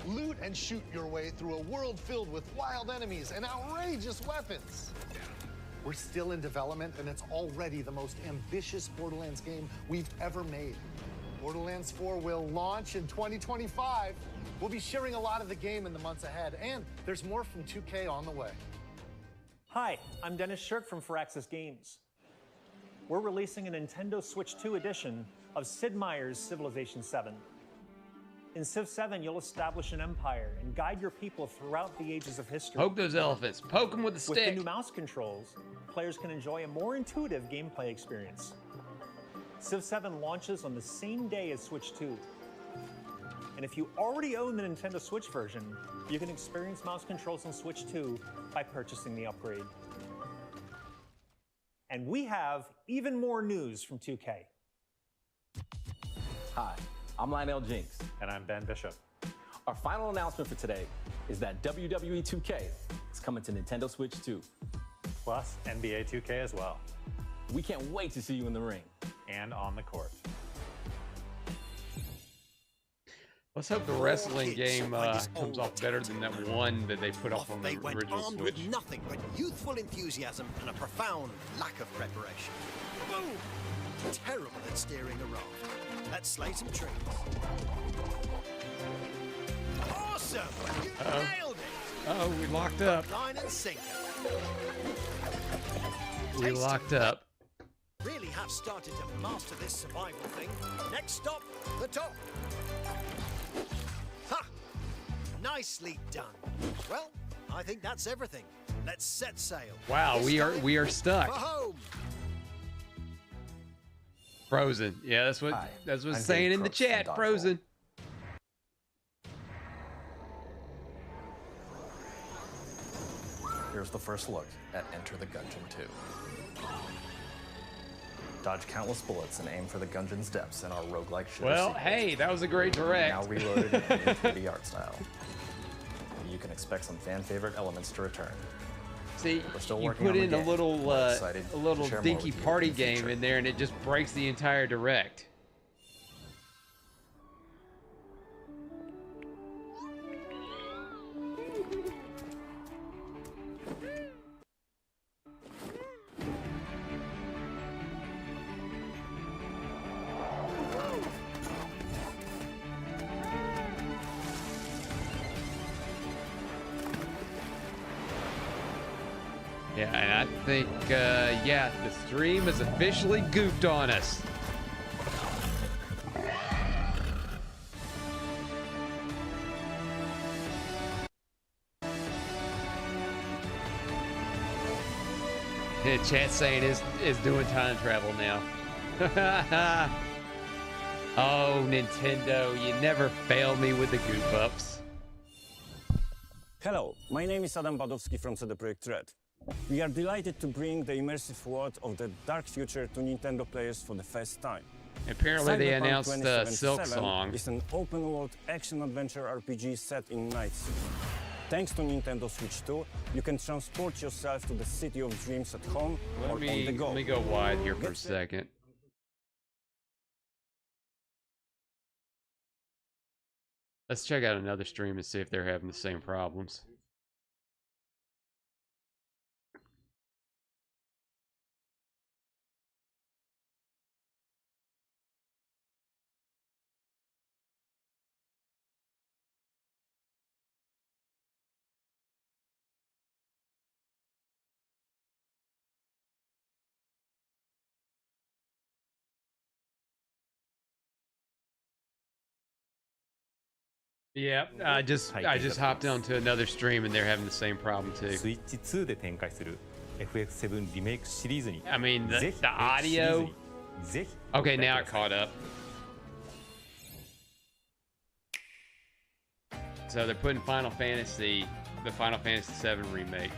Loot and shoot your way through a world filled with wild enemies and outrageous weapons. We're still in development, and it's already the most ambitious Borderlands game we've ever made. Borderlands 4 will launch in 2025. We'll be sharing a lot of the game in the months ahead, and there's more from 2K on the way. Hi, I'm Dennis Shirk from Firaxis Games. We're releasing a Nintendo Switch 2 edition of Sid Meier's Civilization 7. In Civ 7, you'll establish an empire and guide your people throughout the ages of history. Poke those elephants. Poke them with a stick. With the new mouse controls, players can enjoy a more intuitive gameplay experience. Civ 7 launches on the same day as Switch 2. And if you already own the Nintendo Switch version, you can experience mouse controls on Switch 2 by purchasing the upgrade. And we have even more news from 2K. Hi, I'm Lionel Jinks. And I'm Ben Bishop. Our final announcement for today is that WWE 2K is coming to Nintendo Switch 2. Plus NBA 2K as well. We can't wait to see you in the ring. And on the court. Let's hope the wrestling game comes off better than that one that they put off on the original armed Switch. with nothing but youthful enthusiasm and a profound lack of preparation. Boom! Terrible at steering a raft. Let's slay some trees. Awesome! You nailed it! Oh, we locked up. Line and sinker. We locked up. Really have started to master this survival thing. Next stop, the top. Ha! Nicely done. Well, I think that's everything. Let's set sail. Wow, we are stuck. For home. Frozen. Yeah, that's what I'm saying Dave in the Crooks from chat. Dodgeball. Frozen. Here's the first look at Enter the Gungeon 2. Dodge countless bullets and aim for the Gungeon's depths in our roguelike shooter Well, sequence. hey, that was a great direct. Now reloaded in 3D art style. You can expect some fan favorite elements to return. See, We're still you working put on the in a game. little We're excited to share more dinky with you party in the game future. in there, and it just breaks the entire direct. Yeah, and I think, yeah, the stream has officially goofed on us. Yeah, chat saying is doing time travel now. Oh, Nintendo, you never fail me with the goof ups. Hello, my name is Adam Badowski from CD Projekt Red. We are delighted to bring the immersive world of the dark future to Nintendo players for the first time. Apparently they Cyberpunk announced Silk 2077 Song. is an open-world action-adventure RPG set in Night City. Thanks to Nintendo Switch 2, you can transport yourself to the city of dreams at home or on the go. Let me go wide here for a second. Let's check out another stream and see if they're having the same problems. Yeah, I just hopped onto another stream and they're having the same problem too. スイッチ2で展開する FF7 リメイクシリーズに I mean, the ぜひ audio. ぜひ Okay, now I caught up. So they're putting the Final Fantasy 7 remake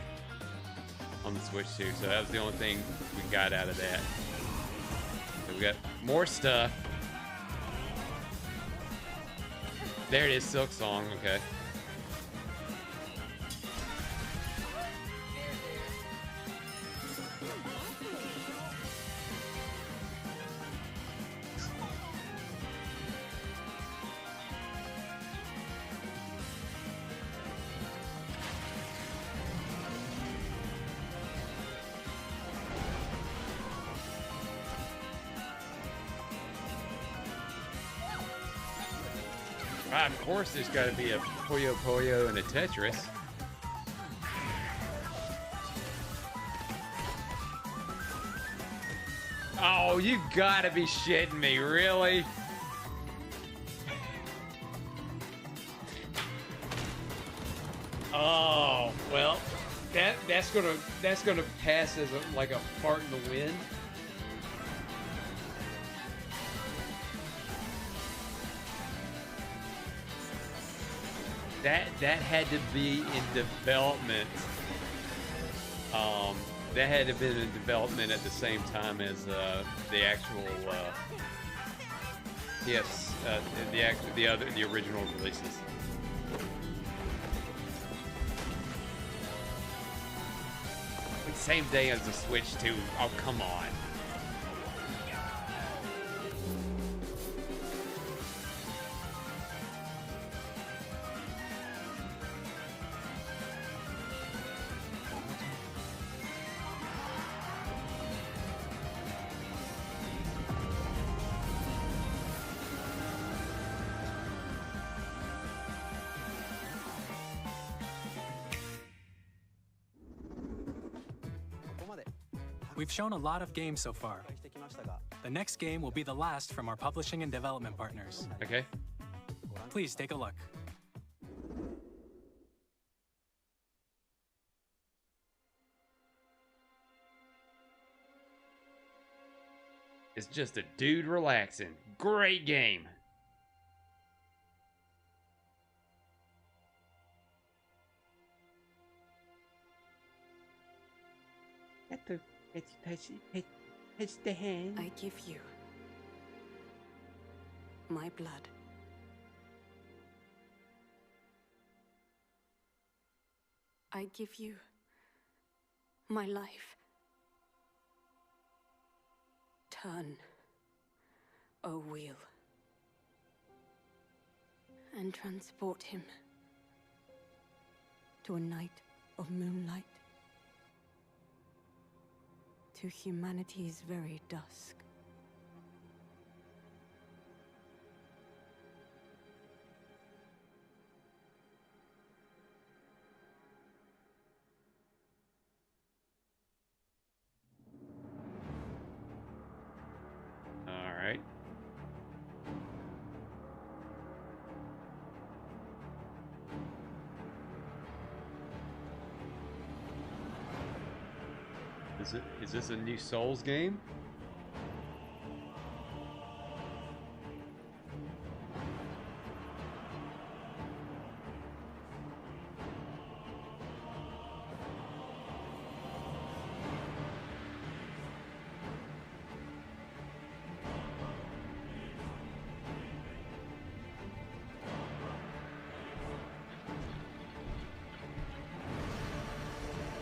on the Switch too. So that was the only thing we got out of that. So we got more stuff. There it is, Silk Song, okay. Of course, there's got to be a Puyo Puyo and a Tetris. Oh, you gotta be shitting me, really? Oh, well, that's gonna pass as like a fart in the wind. That had to be in development. That had to have been in development at the same time as the actual the original releases. Like, same day as the Switch 2. Oh, come on. We've shown a lot of games so far. The next game will be the last from our publishing and development partners. Okay. Please take a look. It's just a dude relaxing. Great game. Touch the hand. I give you my blood. I give you my life. Turn, O wheel, and transport him to a night of moonlight, to humanity's very dusk. All right. Is this a new Souls game?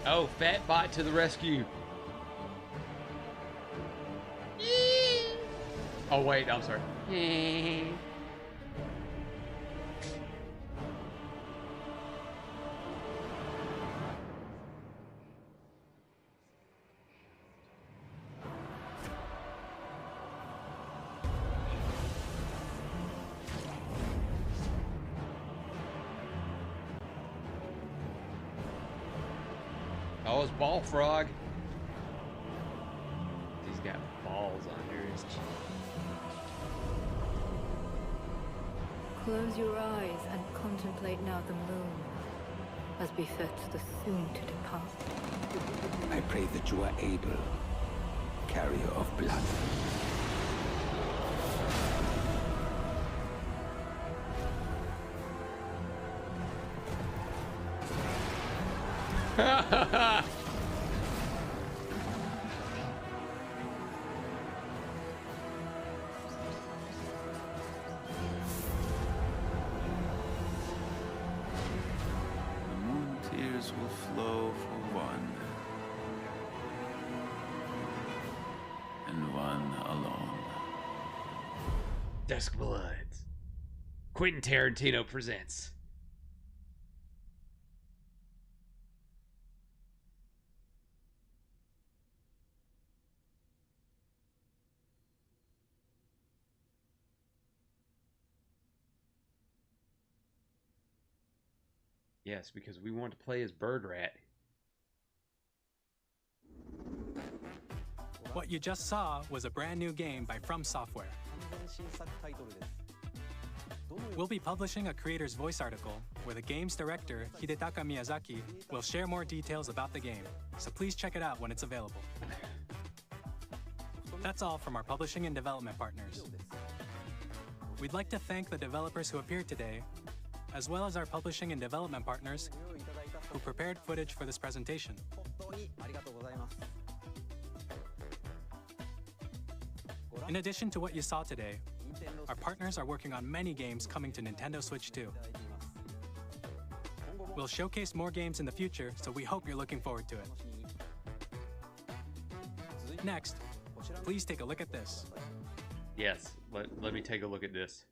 Oh, Fat Bot to the rescue. Oh, wait, I'm sorry. Oh, it's Ball Frog. He's got balls under his chin. Close your eyes and contemplate now the moon, as befits the soon-to-depart. I pray that you are able, carrier of blood. Ha ha ha! Will flow for one, and one alone. Dusk Bloods. Quentin Tarantino presents. Yes, because we want to play as Bird Rat. What you just saw was a brand new game by From Software. We'll be publishing a creator's voice article where the game's director, Hidetaka Miyazaki, will share more details about the game, so please check it out when it's available. That's all from our publishing and development partners. We'd like to thank the developers who appeared today, as well as our publishing and development partners who prepared footage for this presentation. In addition to what you saw today, our partners are working on many games coming to Nintendo Switch 2. We'll showcase more games in the future, so we hope you're looking forward to it. Next, please take a look at this. Yes, let me take a look at this.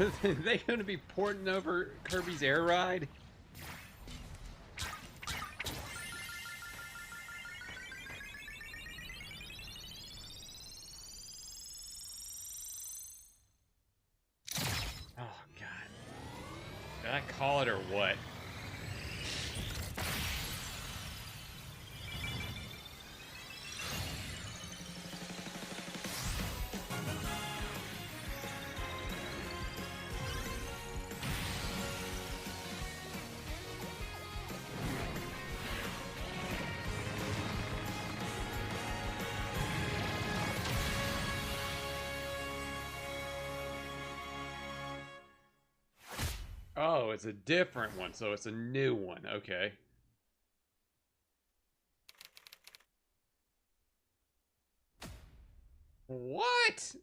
Are they going to be porting over Kirby's Air Ride? I call it or what? Oh, it's a different one, so it's a new one. Okay. What?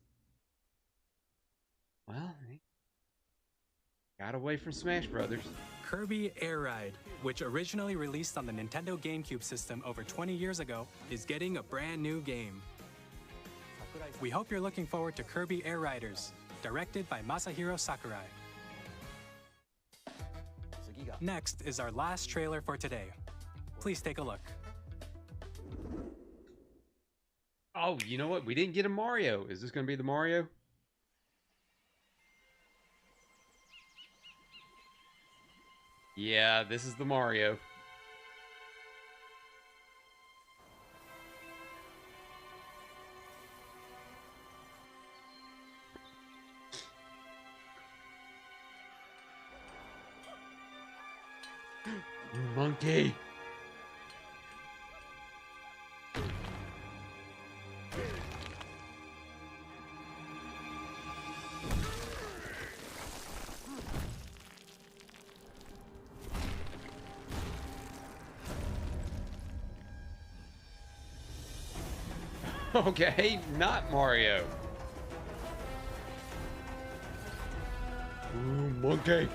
Well, got away from Smash Brothers. Kirby Air Ride, which originally released on the Nintendo GameCube system over 20 years ago, is getting a brand new game. We hope you're looking forward to Kirby Air Riders, directed by Masahiro Sakurai. Next is our last trailer for today. Please take a look. Oh, you know what? We didn't get a Mario. Is this going to be the Mario? Yeah, this is the Mario. Monkey. Okay, not Mario. Ooh, monkey.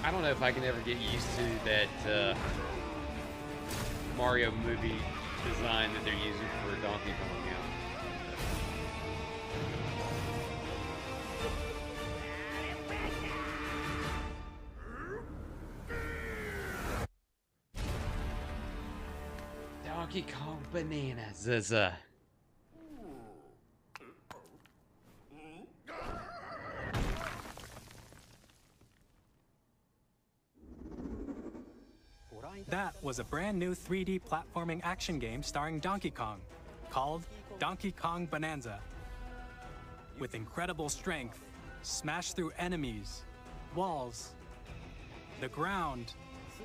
I don't know if I can ever get used to that Mario movie design that they're using for Donkey Kong now. Donkey Kong Bananas is That was a brand new 3D platforming action game starring Donkey Kong, called Donkey Kong Bonanza. With incredible strength, smash through enemies, walls, the ground,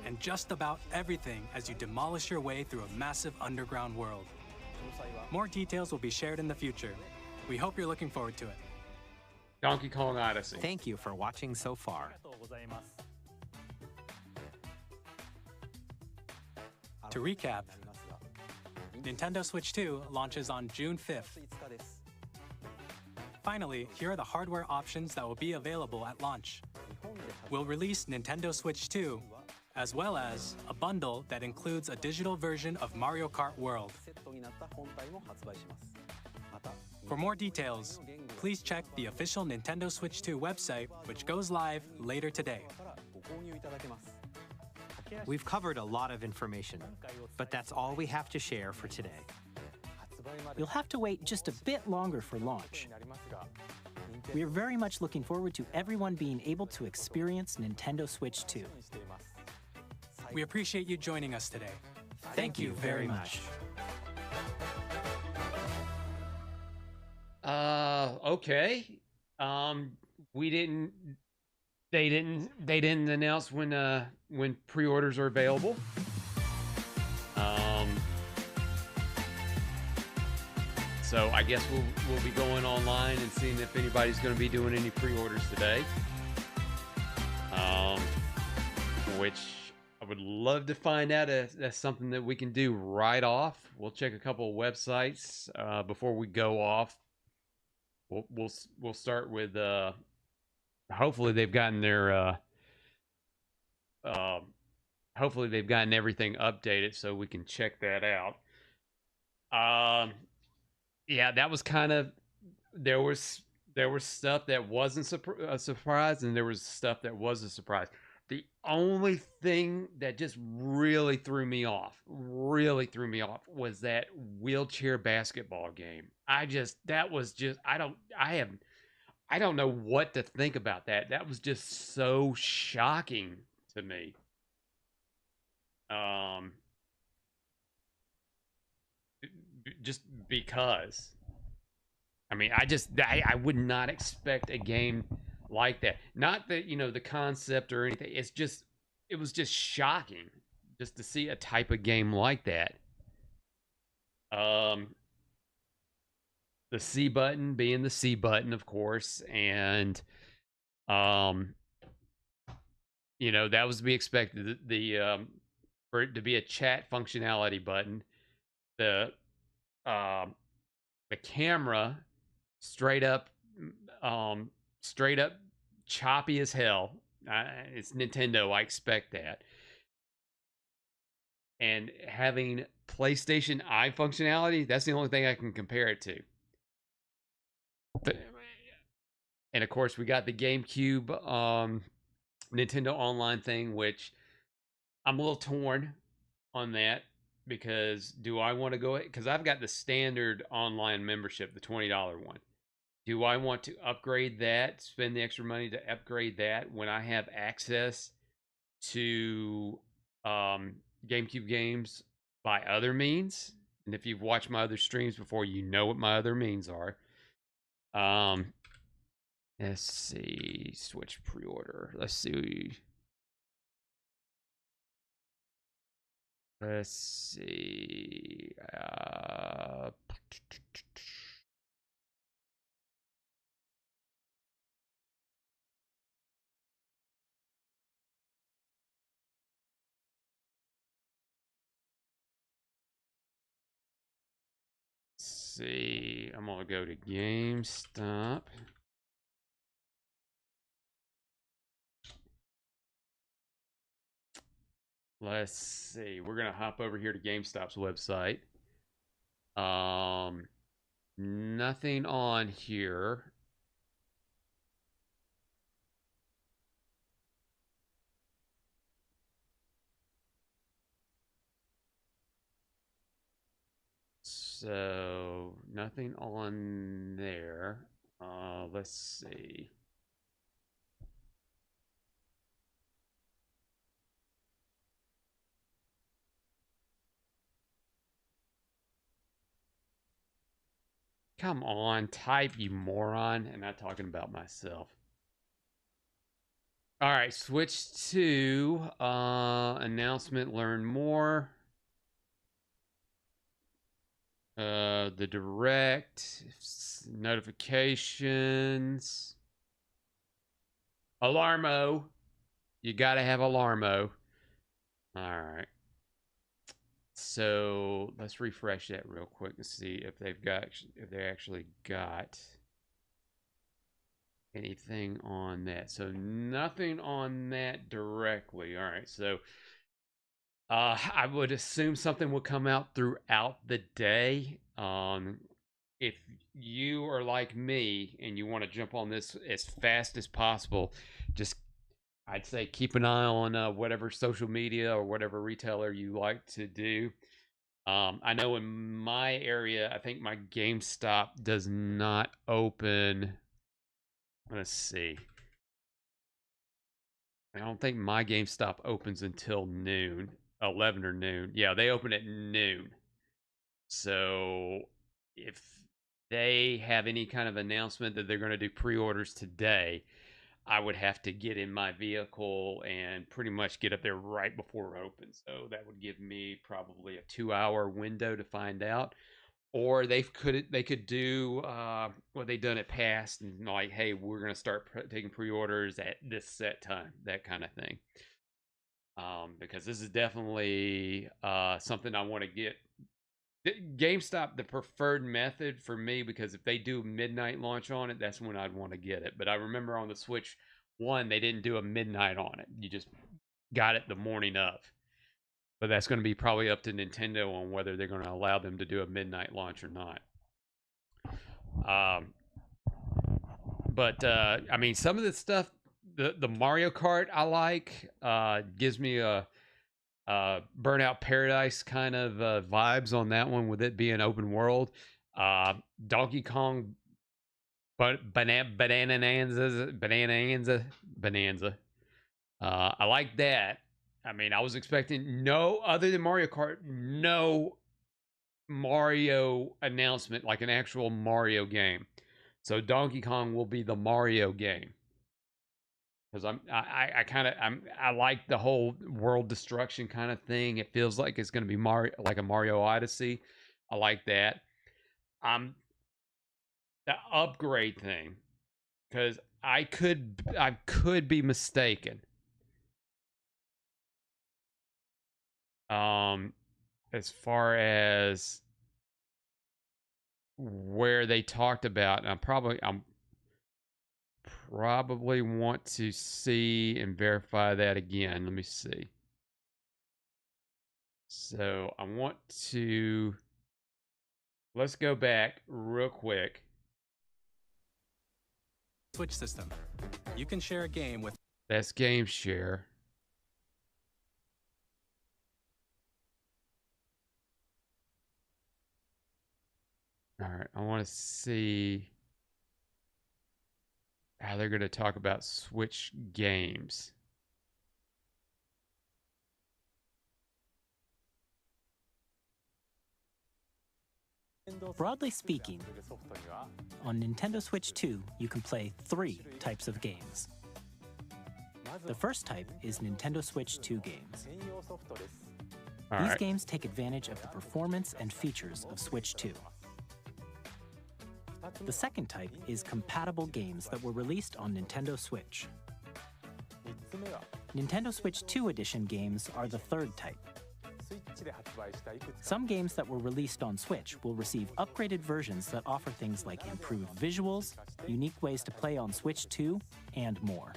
and just about everything as you demolish your way through a massive underground world. More details will be shared in the future. We hope you're looking forward to it. Donkey Kong Odyssey. Thank you for watching so far. To recap, Nintendo Switch 2 launches on June 5th. Finally, here are the hardware options that will be available at launch. We'll release Nintendo Switch 2, as well as a bundle that includes a digital version of Mario Kart World. For more details, please check the official Nintendo Switch 2 website, which goes live later today. We've covered a lot of information, but that's all we have to share for today. You'll have to wait just a bit longer for launch. We are very much looking forward to everyone being able to experience Nintendo Switch 2. We appreciate you joining us today. Thank you very much. Okay. we didn't. They didn't announce when pre-orders are available. So I guess we'll be going online and seeing if anybody's going to be doing any pre-orders today. Which I would love to find out if that's something that we can do right off. We'll check a couple of websites before we go off. We'll start with hopefully they've gotten their hopefully they've gotten everything updated so we can check that out. Yeah, that was kind of, there was stuff that wasn't a surprise, and there was stuff that was a surprise. The only thing that just really threw me off was that wheelchair basketball game. I don't know what to think about that. That was just so shocking to me. Just because. I mean, I would not expect a game like that. Not that, the concept or anything. It was just shocking just to see a type of game like that. The C button being the C button, of course, and that was to be expected. For it to be a chat functionality button, the camera straight up choppy as hell. It's Nintendo, I expect that. And having PlayStation Eye functionality, that's the only thing I can compare it to. And of course, we got the GameCube Nintendo Online thing, which I'm a little torn on that, because do I want to go, because I've got the standard online membership, the $20 one. Do I want to upgrade that, spend the extra money to upgrade that when I have access to GameCube games by other means? And if you've watched my other streams before, you know what my other means are. Let's see, Switch pre-order. Let's see. See, I'm gonna go to GameStop. Let's see. We're gonna hop over here to GameStop's website. Nothing on here. So nothing on there. Let's see. Come on, type, you moron. I'm not talking about myself. All right, switch to announcement, learn more. The direct notifications. Alarmo. You gotta have Alarmo. All right. So let's refresh that real quick and see if they actually got anything on that. So nothing on that directly. All right. So I would assume something will come out throughout the day. If you are like me and you want to jump on this as fast as possible, just I'd say keep an eye on whatever social media or whatever retailer you like to do. I know in my area, I think my GameStop does not open. Let's see. I don't think my GameStop opens until noon, 11 or noon. Yeah, they open at noon. So if they have any kind of announcement that they're going to do pre-orders today, I would have to get in my vehicle and pretty much get up there right before it opens. So that would give me probably a 2-hour window to find out. Or they could do what they done at past and like, hey, we're gonna start taking pre-orders at this set time, that kind of thing. Because this is definitely something I want to get. GameStop, the preferred method for me, because if they do midnight launch on it, that's when I'd want to get it. But I remember on the Switch 1, they didn't do a midnight on it. You just got it the morning of. But that's going to be probably up to Nintendo on whether they're going to allow them to do a midnight launch or not. I mean, some of the stuff, the Mario Kart I like, gives me a Burnout Paradise kind of vibes on that one, with it being open world. Donkey Kong Bonanza. I like that. I mean, I was expecting no other than Mario Kart, no Mario announcement, like an actual Mario game. So Donkey Kong will be the Mario game. Because I like the whole world destruction kind of thing. It feels like it's going to be like a Mario Odyssey. I like that. The upgrade thing, because I could be mistaken. As far as where they talked about, and I'm probably want to see and verify that again. Let me see. So let's go back real quick. Switch system. You can share a game with... That's Game Share. All right, I want to see how they're going to talk about Switch games. Broadly speaking, on Nintendo Switch 2, you can play 3 types of games. The first type is Nintendo Switch 2 games. These games take advantage of the performance and features of Switch 2. The second type is compatible games that were released on Nintendo Switch. Nintendo Switch 2 Edition games are the third type. Some games that were released on Switch will receive upgraded versions that offer things like improved visuals, unique ways to play on Switch 2, and more.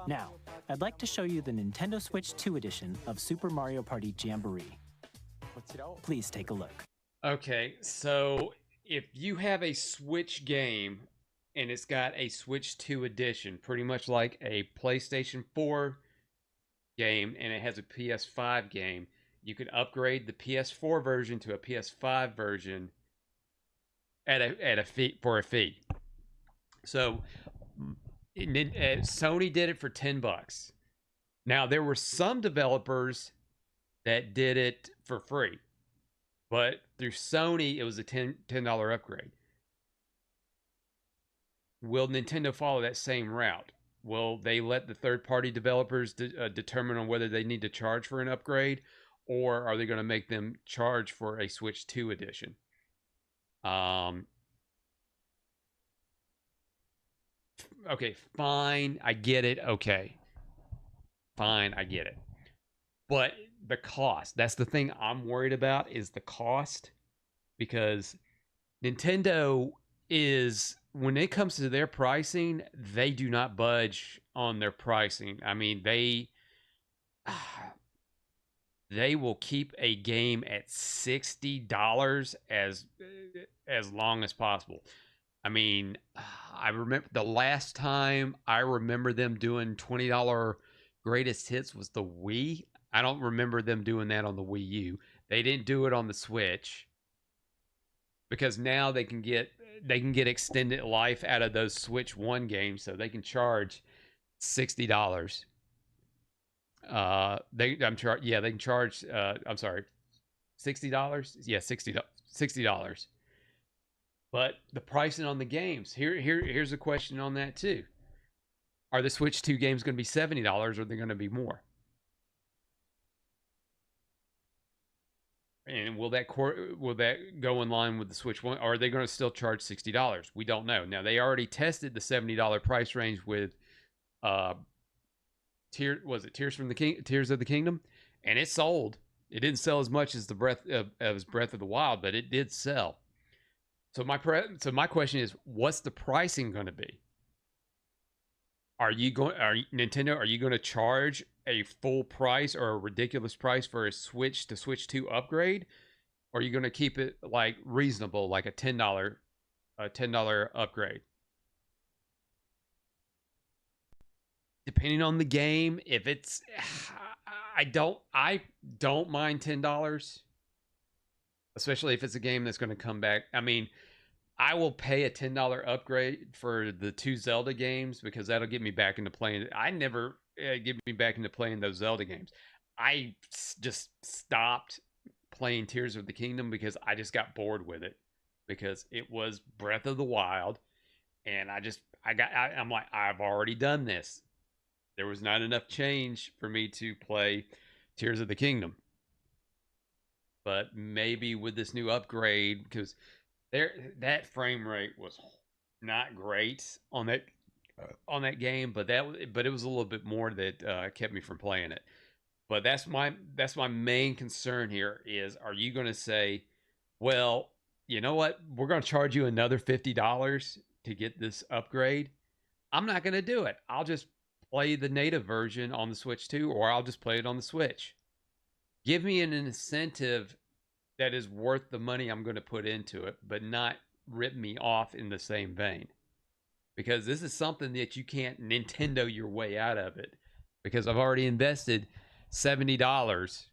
Now, I'd like to show you the Nintendo Switch 2 Edition of Super Mario Party Jamboree. Please take a look. Okay, so if you have a Switch game and it's got a Switch 2 edition, pretty much like a PlayStation 4 game, and it has a PS5 game, you could upgrade the PS4 version to a PS5 version at a fee, for a fee. So Sony did it for $10. Now there were some developers that did it for free. But through Sony, it was a $10 upgrade. Will Nintendo follow that same route? Will they let the third-party developers determine on whether they need to charge for an upgrade, or are they going to make them charge for a Switch 2 edition? Okay, fine, I get it. Okay, fine, I get it. But the cost, that's the thing I'm worried about, is the cost. Because Nintendo is, when it comes to their pricing, they do not budge on their pricing. I mean, they will keep a game at $60 as long as possible. I mean, I remember the last time I remember them doing $20 greatest hits was the Wii. I don't remember them doing that on the Wii U. They didn't do it on the Switch, because now they can get extended life out of those Switch 1 games, so they can charge $60. They can charge I'm sorry, $60? Yeah, $60. But the pricing on the games, here's a question on that too. Are the Switch 2 games going to be $70 or are they going to be more? And will that go in line with the Switch 1? Or are they going to still charge $60? We don't know. Now, they already tested the $70 price range with Tears of the Kingdom? And it sold. It didn't sell as much as Breath of the Wild, but it did sell. So my question is, what's the pricing going to be? Nintendo, are you going to charge a full price or a ridiculous price for a Switch to Switch 2 upgrade? Or are you going to keep it like reasonable, like a $10 upgrade? Depending on the game, if it's I don't mind $10, especially if it's a game that's going to come back. I mean, I will pay a $10 upgrade for the 2 Zelda games because that'll get me back into playing. I never get me back into playing those Zelda games. I just stopped playing Tears of the Kingdom because I just got bored with it because it was Breath of the Wild, and I'm like, I've already done this. There was not enough change for me to play Tears of the Kingdom. But maybe with this new upgrade, because that frame rate was not great on that game, but it was a little bit more that kept me from playing it. But that's my main concern here is, are you going to say, well, you know what, we're going to charge you another $50 to get this upgrade? I'm not going to do it. I'll just play the native version on the Switch 2, or I'll just play it on the Switch. Give me an incentive that is worth the money I'm going to put into it, but not rip me off in the same vein. Because this is something that you can't Nintendo your way out of it. Because I've already invested $70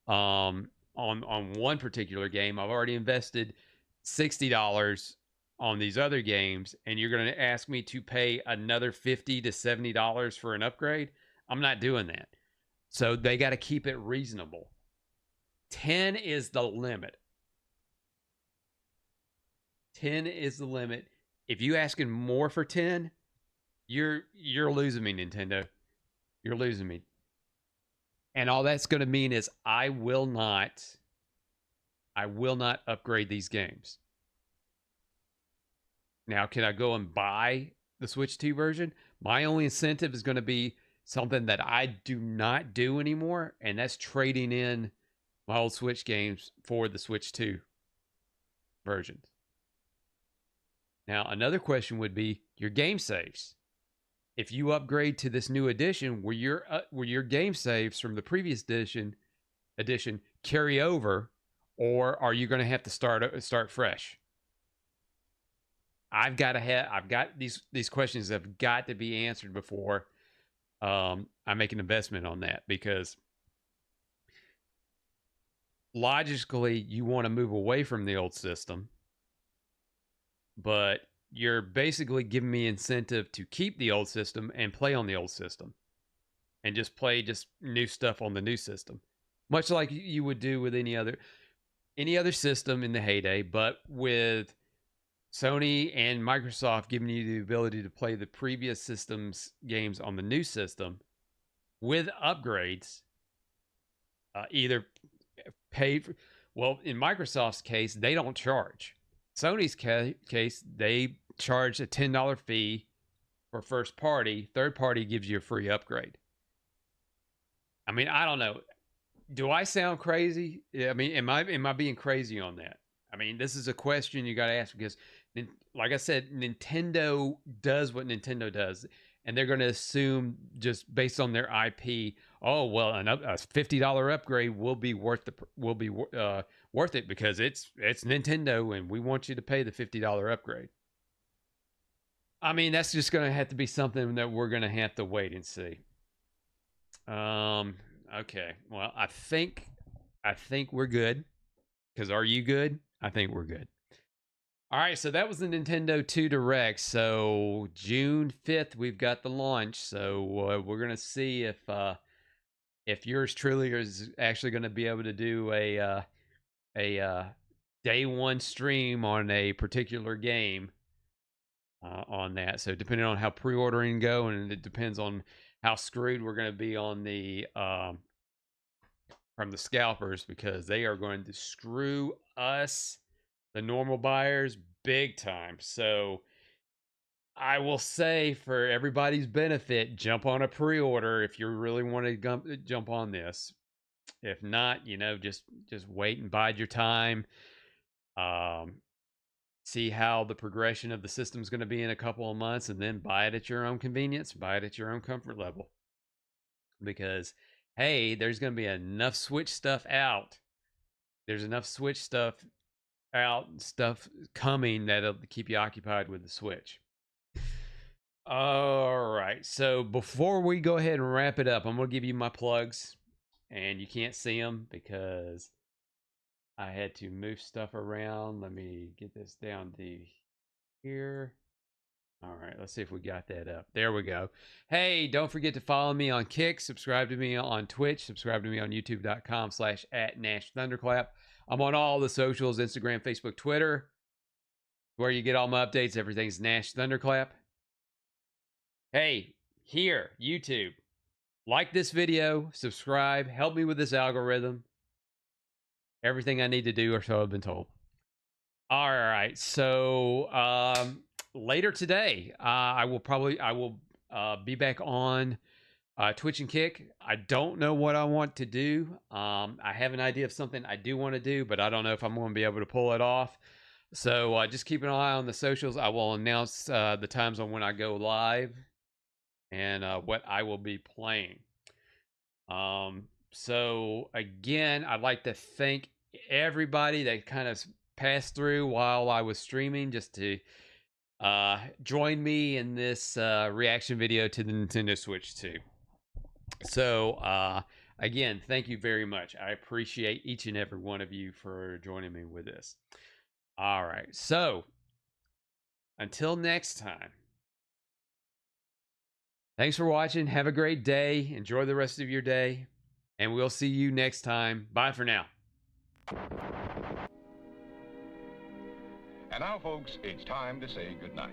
on one particular game. I've already invested $60 on these other games, and you're going to ask me to pay another $50 to $70 for an upgrade? I'm not doing that. So they got to keep it reasonable. 10 is the limit. 10 is the limit. If you asking more for 10, you're losing me, Nintendo. You're losing me. And all that's going to mean is I will not upgrade these games. Now, can I go and buy the Switch 2 version? My only incentive is going to be something that I do not do anymore, and that's trading in my old Switch games for the Switch 2 versions. Now, another question would be your game saves. If you upgrade to this new edition, will your game saves from the previous edition carry over, or are you going to have to start fresh? I've got these questions have got to be answered before I make an investment on that, because logically you want to move away from the old system, but you're basically giving me incentive to keep the old system and play on the old system and just play new stuff on the new system, much like you would do with any other system in the heyday, but with Sony and Microsoft giving you the ability to play the previous system's games on the new system with upgrades, either paid. Well, in Microsoft's case, they don't charge. Sony's case, they charge a $10 fee for first party. Third party gives you a free upgrade. I mean, I don't know. Do I sound crazy? I mean, am I being crazy on that? I mean, this is a question you got to ask, because, like I said, Nintendo does what Nintendo does, and they're going to assume, just based on their IP, oh well, a $50 upgrade will be worth it because it's Nintendo, and we want you to pay the $50 upgrade. I mean, that's just going to have to be something that we're going to have to wait and see. Okay, well, I think we're good. Because are you good? I think we're good. All right, so that was the Nintendo 2 Direct. So June 5th, we've got the launch. So we're going to see if yours truly is actually going to be able to do a day one stream on a particular game. on that. So depending on how pre-ordering go, and it depends on how screwed we're going to be on the from the scalpers, because they are going to screw us, the normal buyers, big time. So I will say, for everybody's benefit, jump on a pre-order if you really want to jump on this. If not, you know, just wait and bide your time. See how the progression of the system is going to be in a couple of months, and then buy it at your own convenience, buy it at your own comfort level. Because, hey, there's going to be enough Switch stuff out. There's enough Switch stuff out, stuff coming that'll keep you occupied with the Switch. All right, so before we go ahead and wrap it up, I'm going to give you my plugs, and you can't see them because I had to move stuff around. Let me get this down to here. All right, let's see if we got that up. There we go. Hey, don't forget to follow me on Kick, subscribe to me on Twitch, subscribe to me on youtube.com/@NashThunderclap. I'm on all the socials, Instagram, Facebook, Twitter, where you get all my updates. Everything's Nash Thunderclap. Hey, here, YouTube, like this video, subscribe, help me with this algorithm. Everything I need to do, or so I've been told. All right, so later today, I will be back on Twitch and Kick. I don't know what I want to do. I have an idea of something I do want to do, but I don't know if I'm going to be able to pull it off. So just keep an eye on the socials. I will announce the times on when I go live and what I will be playing. So again, I'd like to thank everybody that kind of passed through while I was streaming just to join me in this reaction video to the Nintendo Switch 2. So again, thank you very much. I appreciate each and every one of you for joining me with this. All right, so until next time, thanks for watching. Have a great day. Enjoy the rest of your day, and we'll see you next time. Bye for now. And now, folks, it's time to say goodnight.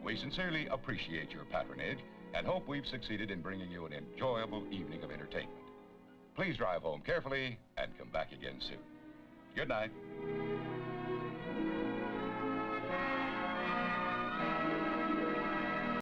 We sincerely appreciate your patronage and hope we've succeeded in bringing you an enjoyable evening of entertainment. Please drive home carefully and come back again soon. Good night.